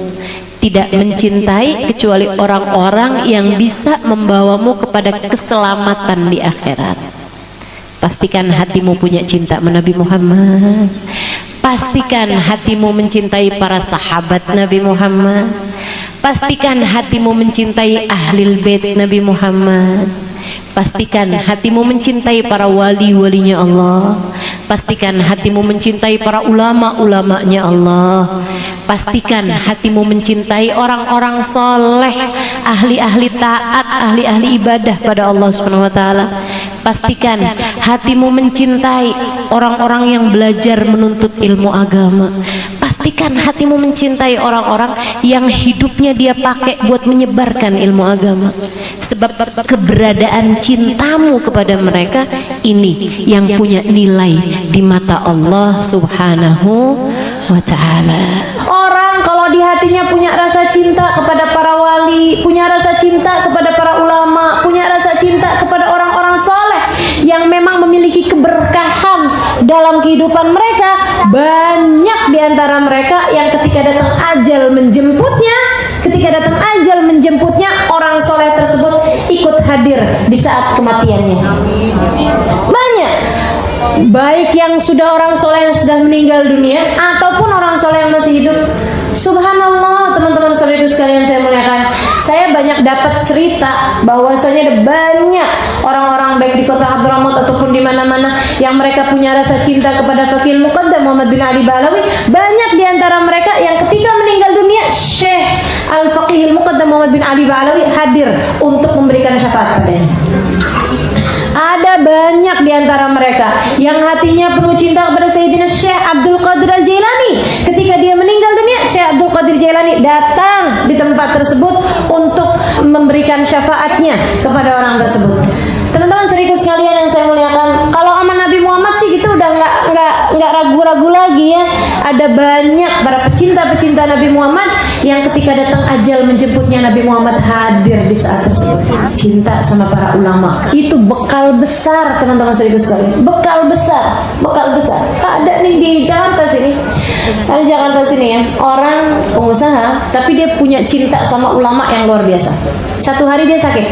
[SPEAKER 1] tidak mencintai kecuali orang-orang yang bisa membawamu kepada keselamatan di akhirat. Pastikan hatimu punya cinta Nabi Muhammad. Pastikan hatimu mencintai para sahabat Nabi Muhammad. Pastikan hatimu mencintai ahlul bait Nabi Muhammad. Pastikan hatimu mencintai para wali-walinya Allah. Pastikan hatimu mencintai para ulama-ulamanya Allah. Pastikan hatimu mencintai orang-orang soleh, ahli-ahli taat, ahli-ahli ibadah pada Allah Subhanahu wa ta'ala. Pastikan hatimu mencintai orang-orang yang belajar menuntut ilmu agama. Pastikan hatimu mencintai orang-orang yang hidupnya dia pakai buat menyebarkan ilmu agama. Sebab keberadaan cintamu kepada mereka ini yang punya nilai di mata Allah Subhanahu wa ta'ala. Orang kalau di hatinya punya rasa cinta kepada para wali, punya rasa cinta kepada para ulama, punya rasa cinta kepada orang-orang soleh yang memang memiliki keberkahan dalam kehidupan mereka, banyak di antara mereka yang ketika datang ajal menjemputnya, orang soleh tersebut ikut hadir di saat kematiannya. Banyak, baik yang sudah orang soleh yang sudah meninggal dunia ataupun orang soleh yang masih hidup. Subhanallah, teman-teman saudara sekalian saya muliakan, saya banyak dapat cerita bahwasanya ada banyak orang-orang baik di kota Hadramaut ataupun di mana-mana yang mereka punya rasa cinta kepada Faqih Muqaddam Muhammad bin Ali Ba'alawi. Banyak di antara mereka yang ketika meninggal dunia, Syekh Al-Faqih Muqaddam Muhammad bin Ali Ba'alawi hadir untuk memberikan syafaat padanya. Ada banyak di antara mereka yang hatinya penuh cinta kepada Sayyidina Syekh Abdul Qadir Al-Jailani. Ketika dia meninggal dunia, Syekh Abdul Qadir Jailani datang di tempat tersebut untuk memberikan syafaatnya kepada orang tersebut. Teman-teman serius sekalian yang saya muliakan, kalau aman Nabi Muhammad sih gitu udah nggak nggak ragu-ragu lagi ya. Ada banyak para pecinta-pecinta Nabi Muhammad yang ketika datang ajal menjemputnya, Nabi Muhammad hadir di saat tersebut. Cinta sama para ulama itu bekal besar teman-teman sekalian. Bekal besar. Ada nih di Jakarta sini. Ada Jakarta sini ya, orang pengusaha tapi dia punya cinta sama ulama yang luar biasa. Satu hari dia sakit,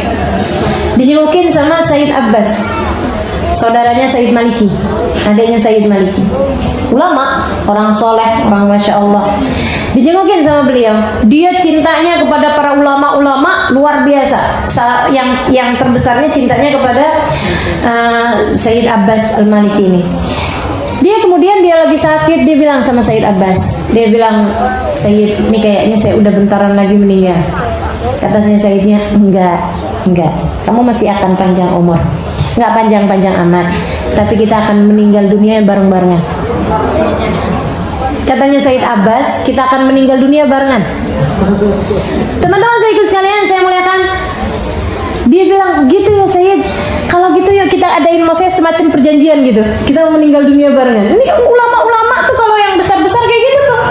[SPEAKER 1] dijengukin sama Sayyid Abbas, saudaranya Sayyid Maliki, adiknya Sayyid Maliki, ulama, orang soleh, orang masya Allah. Dijengukin sama beliau. Dia cintanya kepada para ulama-ulama luar biasa. Yang terbesarnya cintanya kepada Sayyid Abbas Al-Maliki ini. Kemudian dia lagi sakit, dia bilang sama Sayyid Abbas, dia bilang, Sayyid, ini kayaknya saya udah bentaran lagi meninggal. Kata Sayyidnya, enggak, kamu masih akan panjang umur. Enggak panjang-panjang amat, tapi kita akan meninggal dunia bareng-barengan. Katanya Sayyid Abbas, kita akan meninggal dunia barengan. Teman-teman saya sekalian, saya muliakan. Dia bilang, gitu ya Sayyid, kalau gitu yuk kita adain maksudnya semacam perjanjian gitu, kita mau meninggal dunia barengan. Ini kan ulama-ulama tuh kalau yang besar-besar kayak gitu tuh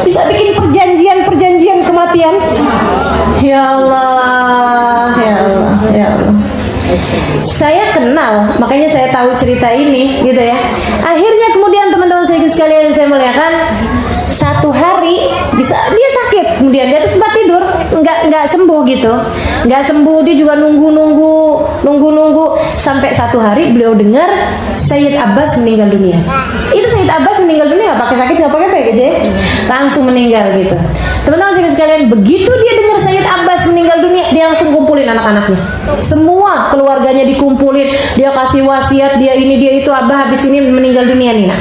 [SPEAKER 1] bisa bikin perjanjian kematian. Ya Allah. Saya kenal, makanya saya tahu cerita ini gitu ya. Akhirnya kemudian teman-teman saya sekalian, saya muliakan, satu hari bisa dia sakit, kemudian dia terus sempat tidur, nggak sembuh gitu, nggak sembuh. Dia juga nunggu sampai satu hari beliau dengar Sayyid Abbas meninggal dunia. Itu Sayyid Abbas meninggal dunia nggak pakai sakit, nggak pakai apa aja, langsung meninggal gitu. Teman-teman saya sekalian, begitu dia dengar Sayyid Abbas meninggal dunia, dia langsung kumpulin anak-anaknya, semua keluarganya dikumpulin, dia kasih wasiat, dia ini dia itu, Abah habis ini meninggal dunia nih, nah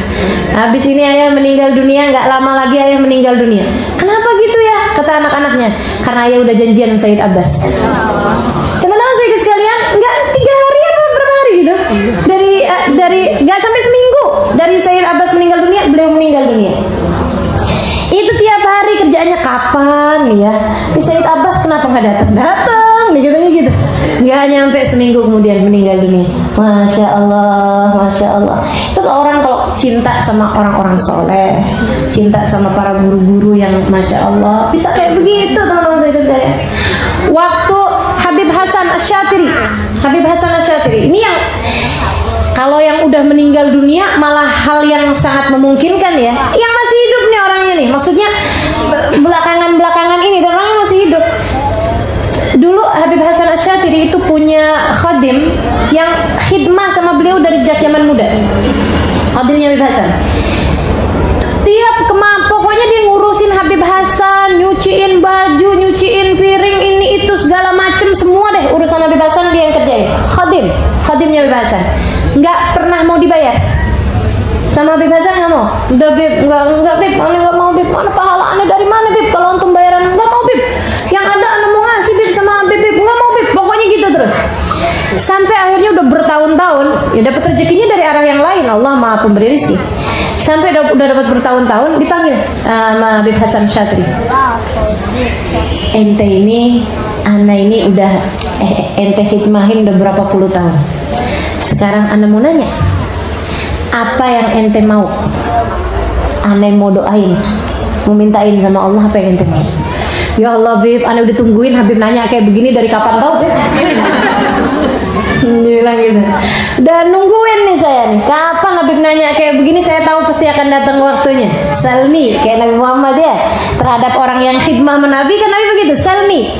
[SPEAKER 1] habis ini ayah meninggal dunia, nggak lama lagi ayah meninggal dunia. Kenapa gitu ya? Kata anak-anaknya, karena ayah udah janjian sama Sayyid Abbas. Teman-teman saya sekalian, nggak 3 hari apa berapa hari gitu, dari nggak sampai seminggu dari Sayyid Abbas meninggal dunia, beliau meninggal dunia. Itu tiap hari kerjaannya kapan nih ya, di Sayyid Abbas kenapa nggak datang nih katanya gitu. Nggak nyampe seminggu kemudian meninggal dunia. Masya Allah. Itu orang kalau cinta sama orang-orang soleh, cinta sama para guru-guru yang masya Allah, bisa kayak begitu teman-teman saya sekalian. Waktu Habib Hasan Asy-Syatiri ini yang kalau yang udah meninggal dunia malah hal yang sangat memungkinkan ya. Yang masih hidup nih orangnya nih, maksudnya belakangan ini dan orangnya masih hidup. Dulu Habib Hasan Asy-Syatiri itu punya khadim yang khidmah sama beliau dari zaman muda. Khadimnya Habib Hasan. Pokoknya dia ngurusin Habib Hasan, nyuciin baju, nyuciin piring, ini itu segala macem semua deh urusan Habib Hasan dia yang kerjain. Khadimnya Habib Hasan. Nggak pernah mau dibayar. Sama Habib Hasan nggak mau. Udah Bib, nggak Bib, aneh nggak mau Bib. Mana pahala aneh dari mana Bib? Kalau antum bayaran nggak mau Bib. Yang ada aneh mau ngasih Bib sama Bib, nggak mau Bib. Pokoknya gitu terus. Sampai akhirnya udah bertahun-tahun, ya dapat rezekinya dari arah yang lain. Allah Maha Pemberi rezeki. Sampai udah dapat bertahun-tahun dipanggil sama Habib Hasan Syatri. Ente ini, ana ini udah ente khidmahin udah berapa puluh tahun. Sekarang ana mau nanya, apa yang ente mau? Ana mau doain, mau mintain sama Allah apa yang ente mau. Ya Allah Bib, ana udah tungguin Habib nanya kayak begini dari kapan tau Bib? Bilang gitu. Dan nungguin nih saya nih, kapan Habib nanya kayak begini, saya tahu pasti akan datang waktunya. Salmi, kayak Nabi Muhammad ya, terhadap orang yang khidmah menabi kan Nabi begitu, salmi.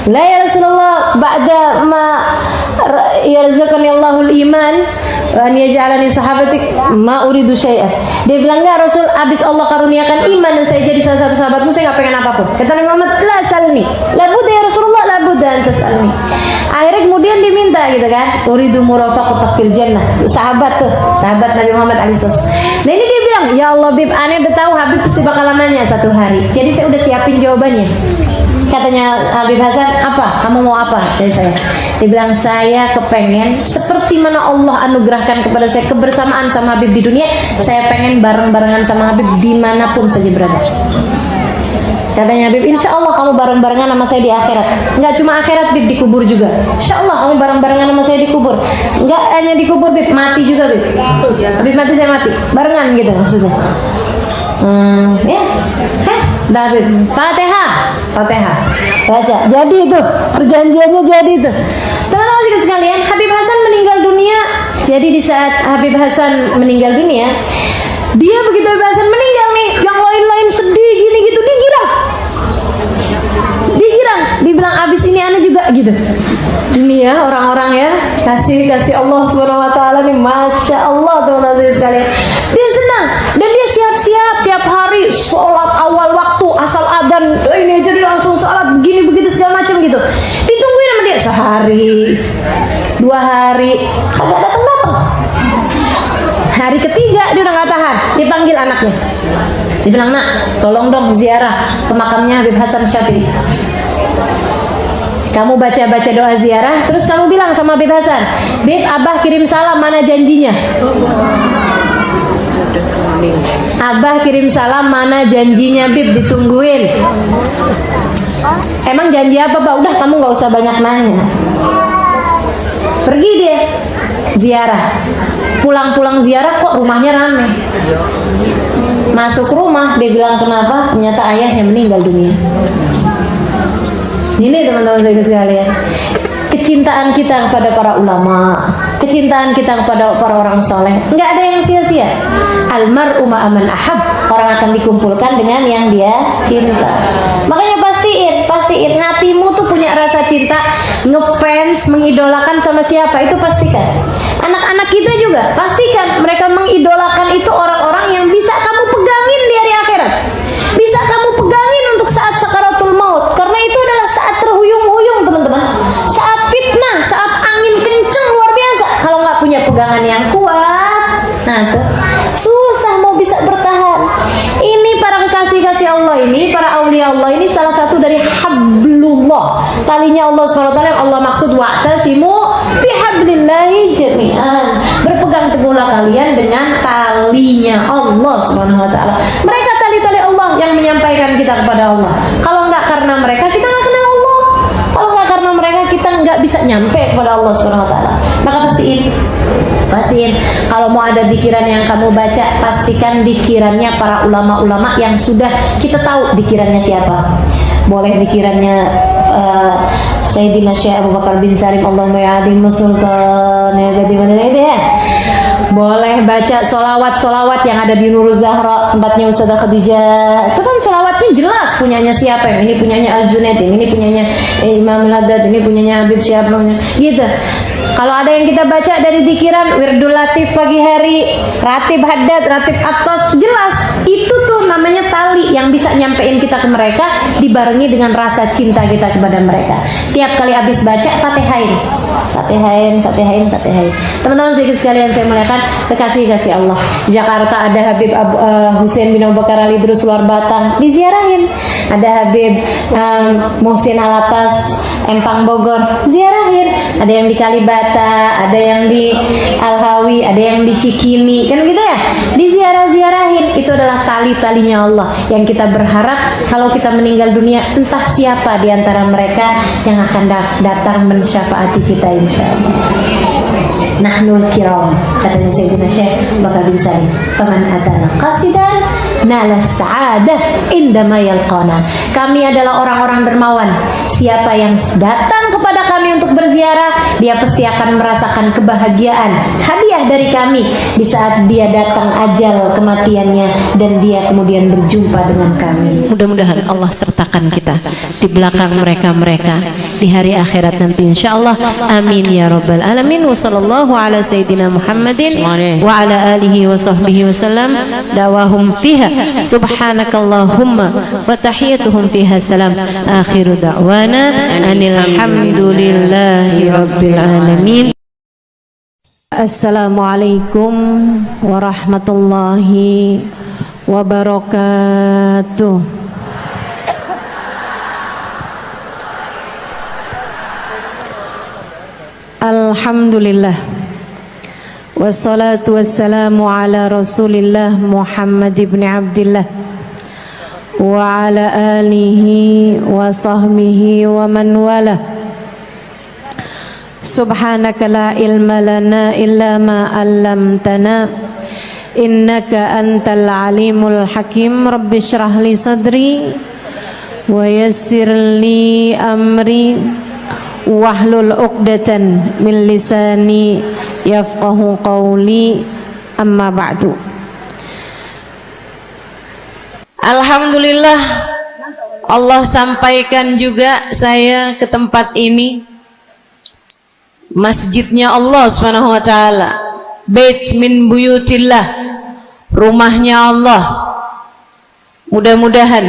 [SPEAKER 1] La ya Rasulullah, ba'da ma yarzuqani Allahul iman wa an yaj'alani sahabatik ma uridu syai'an. Dia bilang, enggak Rasul, abis Allah karuniakan iman dan saya jadi salah satu sahabatmu, saya enggak pengen apapun. Kata Nabi Muhammad, la salni. La budda ya Rasulullah, la budda anta salni. Akhirnya kemudian diminta gitu kan, uridu murafaqatak fil jannah. Sahabat tuh, sahabat Nabi Muhammad alaihissalam. Nah ini dia bilang, ya Allah Bib, aneh udah tahu Habib pasti bakalan nanya satu hari. Jadi saya udah siapin jawabannya. Katanya Habib Hasan, apa? Kamu mau apa dari saya? Dia bilang, saya kepengen seperti mana Allah anugerahkan kepada saya kebersamaan sama Habib di dunia, saya pengen bareng-barengan sama Habib dimanapun saja berada.
[SPEAKER 2] Katanya Habib, insya Allah kamu bareng-barengan sama saya di akhirat. Enggak cuma akhirat Bib, di kubur juga. Insya Allah kamu bareng-barengan sama saya di kubur. Enggak hanya di kubur Bib, mati juga Bib. Habib mati saya mati, barengan gitu maksudnya. Ya, dah Bib. Fatihah, Fatihah. Baca. Jadi itu perjanjiannya, jadi itu. Teman-teman sekalian, Habib Hasan meninggal dunia. Jadi di saat Habib Hasan meninggal dunia, dia begitu Habib Hasan meninggal nih, yang lain-lain sedih gini gitu, digirang, dibilang abis ini ana juga gitu. Ini ya orang-orang ya, kasih Allah Subhanahu Wa Taala nih, masya Allah teman-teman sekalian. Dia senang dan dia siap-siap tiap hari sholat awal waktu, asal adzan ini aja dia langsung sholat begini begitu segala macam gitu. Ditungguin sama dia sehari, 2 hari, kagak datang-datang. Hari ketiga dia udah nggak tahan, dipanggil anaknya, dibilang, nak tolong dong ziarah ke makamnya Habib Hasan Syadzili. Kamu baca-baca doa ziarah, terus kamu bilang sama Habib Hasan, Bib, abah kirim salam, mana janjinya? Abah kirim salam, mana janjinya Bib, ditungguin. Emang janji apa Pak? Udah kamu nggak usah banyak nanya. Pergi dia ziarah. Pulang-pulang ziarah kok rumahnya rame. Masuk rumah dia bilang kenapa? Ternyata ayahnya meninggal dunia. Ini teman-teman sekalian, kecintaan kita kepada para ulama, kecintaan kita kepada para orang soleh, nggak ada yang sia-sia. Almar'u ma'aman ahab, orang akan dikumpulkan dengan yang dia cinta. Makanya pastiin hatimu tuh punya rasa cinta, ngefans, mengidolakan sama siapa, itu pastikan. Anak-anak kita juga pastikan mereka mengidolakan itu orang-orang yang bisa kamu pegangin di hari akhirat, bisa kamu pegangin untuk saat sakaratul maut, karena itu adalah saat terhuyung-huyung teman-teman, saat fitnah, saat angin kenceng luar biasa. Kalau nggak punya pegangan yang kuat, nah tuh susah mau bisa bertahan. Ini para kekasih-kasih Allah ini, para aulia Allah ini salah satu dari hablullah, talinya Allah SWT yang Allah maksud, wa'tasimu bihablillahi jami'an, berpegang teguhlah kalian dengan talinya Allah SWT. Mereka tali-tali Allah yang menyampaikan kita kepada Allah. Kalau enggak karena mereka, kita enggak kenal Allah. Kalau enggak karena mereka, kita enggak bisa nyampe kepada Allah SWT. Maka pastiin kalau mau ada dikiran yang kamu baca, pastikan dikirannya para ulama-ulama yang sudah kita tahu dikirannya siapa. Boleh dikirannya Sayyidina Syekh Abu Bakar bin Salim, Allahumma ya'adim sultan ya gadimana itu ya. Boleh baca solawat yang ada di Nurul Zahra, tempatnya Ustazah Khadijah. Itu kan solawatnya jelas punyanya siapa, yang ini punyanya Al-Junaid, yang ini punyanya Imam Al-Haddad, ini punyanya Habib siapa gitu. Kalau ada yang kita baca dari dikiran Wirdul Latif pagi hari, Ratib Haddad, Ratib Atas, jelas itu tuh namanya tali yang bisa nyampein kita ke mereka, dibarengi dengan rasa cinta kita kepada mereka. Tiap kali habis baca Fatihain. Teman-teman sekalian saya muliakan, kekasih-kasih Allah. Jakarta ada Habib Husain bin Abu Bakar Ali Idrus luar Batang, diziarahin. Ada Habib Muhsin Alatas Empang Bogor, ziarahin. Ada yang di Kalibata, ada yang di Al-Hawi, ada yang di Cikini, kan gitu ya, diziarah-ziarahin. Itu adalah tali-talinya Allah yang kita berharap kalau kita meninggal dunia, entah siapa di antara mereka yang akan datang mensyafaati kita insyaallah. Nahnul kiram, katanya Sayyidina Syekh Bakar bin Salim, faman atana qasidan nala sa'adah indama yalqana. Kami adalah orang-orang dermawan. Siapa yang datang kepada kami untuk berziarah, dia pasti akan merasakan kebahagiaan, hadiah dari kami di saat dia datang ajal kematiannya dan dia kemudian berjumpa dengan kami.
[SPEAKER 1] Mudah-mudahan Allah sertakan kita di belakang mereka di hari akhirat nanti insyaallah. Amin ya rabbal alamin. Wa sallallahu ala sayyidina Muhammadin wa ala alihi wa sahbihi wasallam. Dawahum fiha subhanakallahumma wa tahiyyatuhum fiha salam. Akhiru da'wana anil hamdulillahi rabbil alamin. Assalamualaikum warahmatullahi wabarakatuh. Alhamdulillah, wassalatu wassalamu ala Rasulillah Muhammad ibn Abdillah wa ala alihi wa sahbihi wa man wala. Subhanaka la ilma lana illa ma 'allamtana innaka antal alimul hakim. Rabbi shrah li sadri wa yassir li amri wahlul 'uqdatan min lisani yafqahu qawli. Amma ba'du. Alhamdulillah, Allah sampaikan juga saya ke tempat ini, masjidnya Allah Subhanahu wa taala, bait min buyutillah, rumahnya Allah. Mudah-mudahan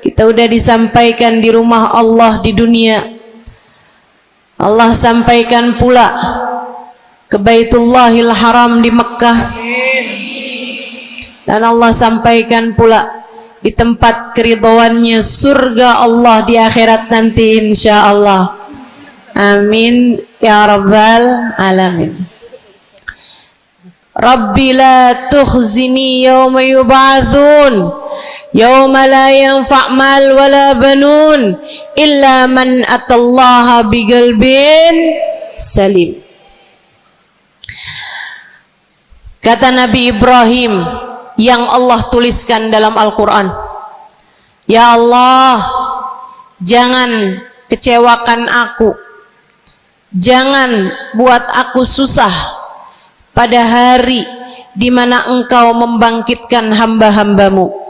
[SPEAKER 1] kita udah disampaikan di rumah Allah di dunia. Allah sampaikan pula ke Baitullahil Haram di Mekkah, dan Allah sampaikan pula di tempat keridhaannya surga Allah di akhirat nanti insyaallah. Amin ya rabbal alamin. Rabbi la tukhzini yawma yub'atsun yawma la yanfa' mal wala banun illa man atallaha biqalbin salim. Kata Nabi Ibrahim yang Allah tuliskan dalam Al-Quran, ya Allah, jangan kecewakan aku, jangan buat aku susah pada hari di mana Engkau membangkitkan hamba-hambamu.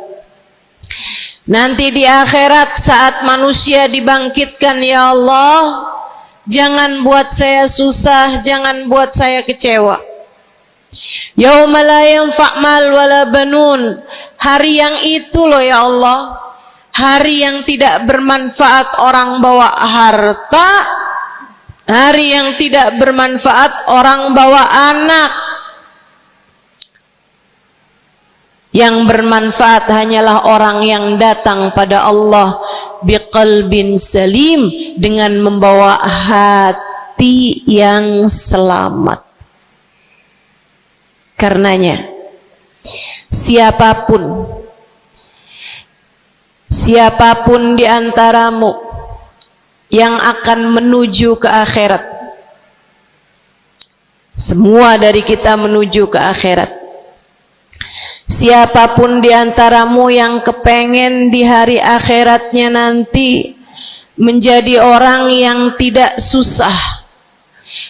[SPEAKER 1] Nanti di akhirat saat manusia dibangkitkan, ya Allah, jangan buat saya susah, jangan buat saya kecewa. Yauma la yanfa' mal wala banun, hari yang itu loh ya Allah, hari yang tidak bermanfaat orang bawa harta, hari yang tidak bermanfaat orang bawa anak. Yang bermanfaat hanyalah orang yang datang pada Allah biqalbin salim, dengan membawa hati yang selamat. Karenanya siapapun di antaramu yang akan menuju ke akhirat, semua dari kita menuju ke akhirat. Siapapun di antaramu yang kepengen di hari akhiratnya nanti menjadi orang yang tidak susah,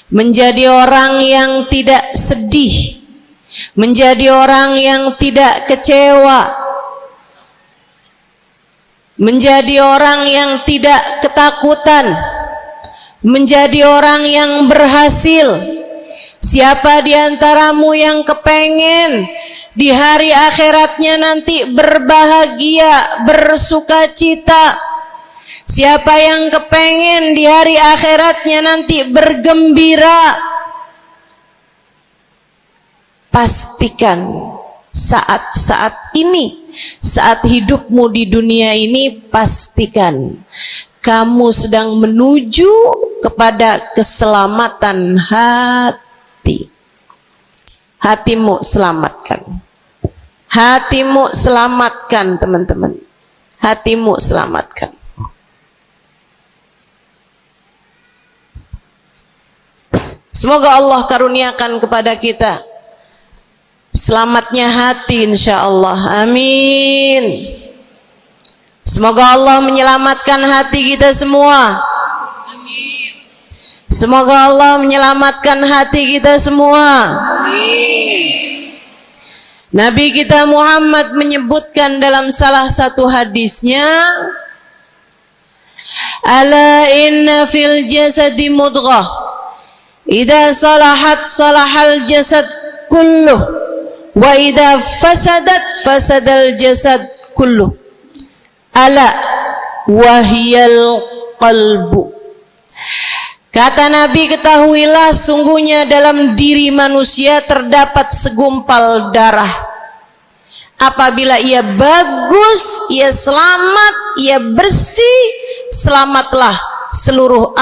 [SPEAKER 1] menjadi orang yang tidak sedih, menjadi orang yang tidak kecewa, menjadi orang yang tidak ketakutan, menjadi orang yang berhasil. Siapa di antaramu yang kepengen di hari akhiratnya nanti berbahagia, bersukacita? Siapa yang kepengen di hari akhiratnya nanti bergembira? Pastikan saat-saat ini, saat hidupmu di dunia ini, pastikan kamu sedang menuju kepada keselamatan hati. Hatimu selamatkan. Hatimu selamatkan, teman-teman. Hatimu selamatkan. Semoga Allah karuniakan kepada kita selamatnya hati insyaallah. Amin. Semoga Allah menyelamatkan hati kita semua. Amin. Semoga Allah menyelamatkan hati kita semua. Amin. Nabi kita Muhammad menyebutkan dalam salah satu hadisnya, ala inna fil jasadi mudghah, idza salahat salahal jasad kulluh, wa idza fasadat fasadal jasad kullu, ala wahiyal qalbu. Kata Nabi, ketahuilah sungguhnya dalam diri manusia terdapat segumpal darah. Apabila ia bagus, ia selamat, ia bersih, selamatlah seluruh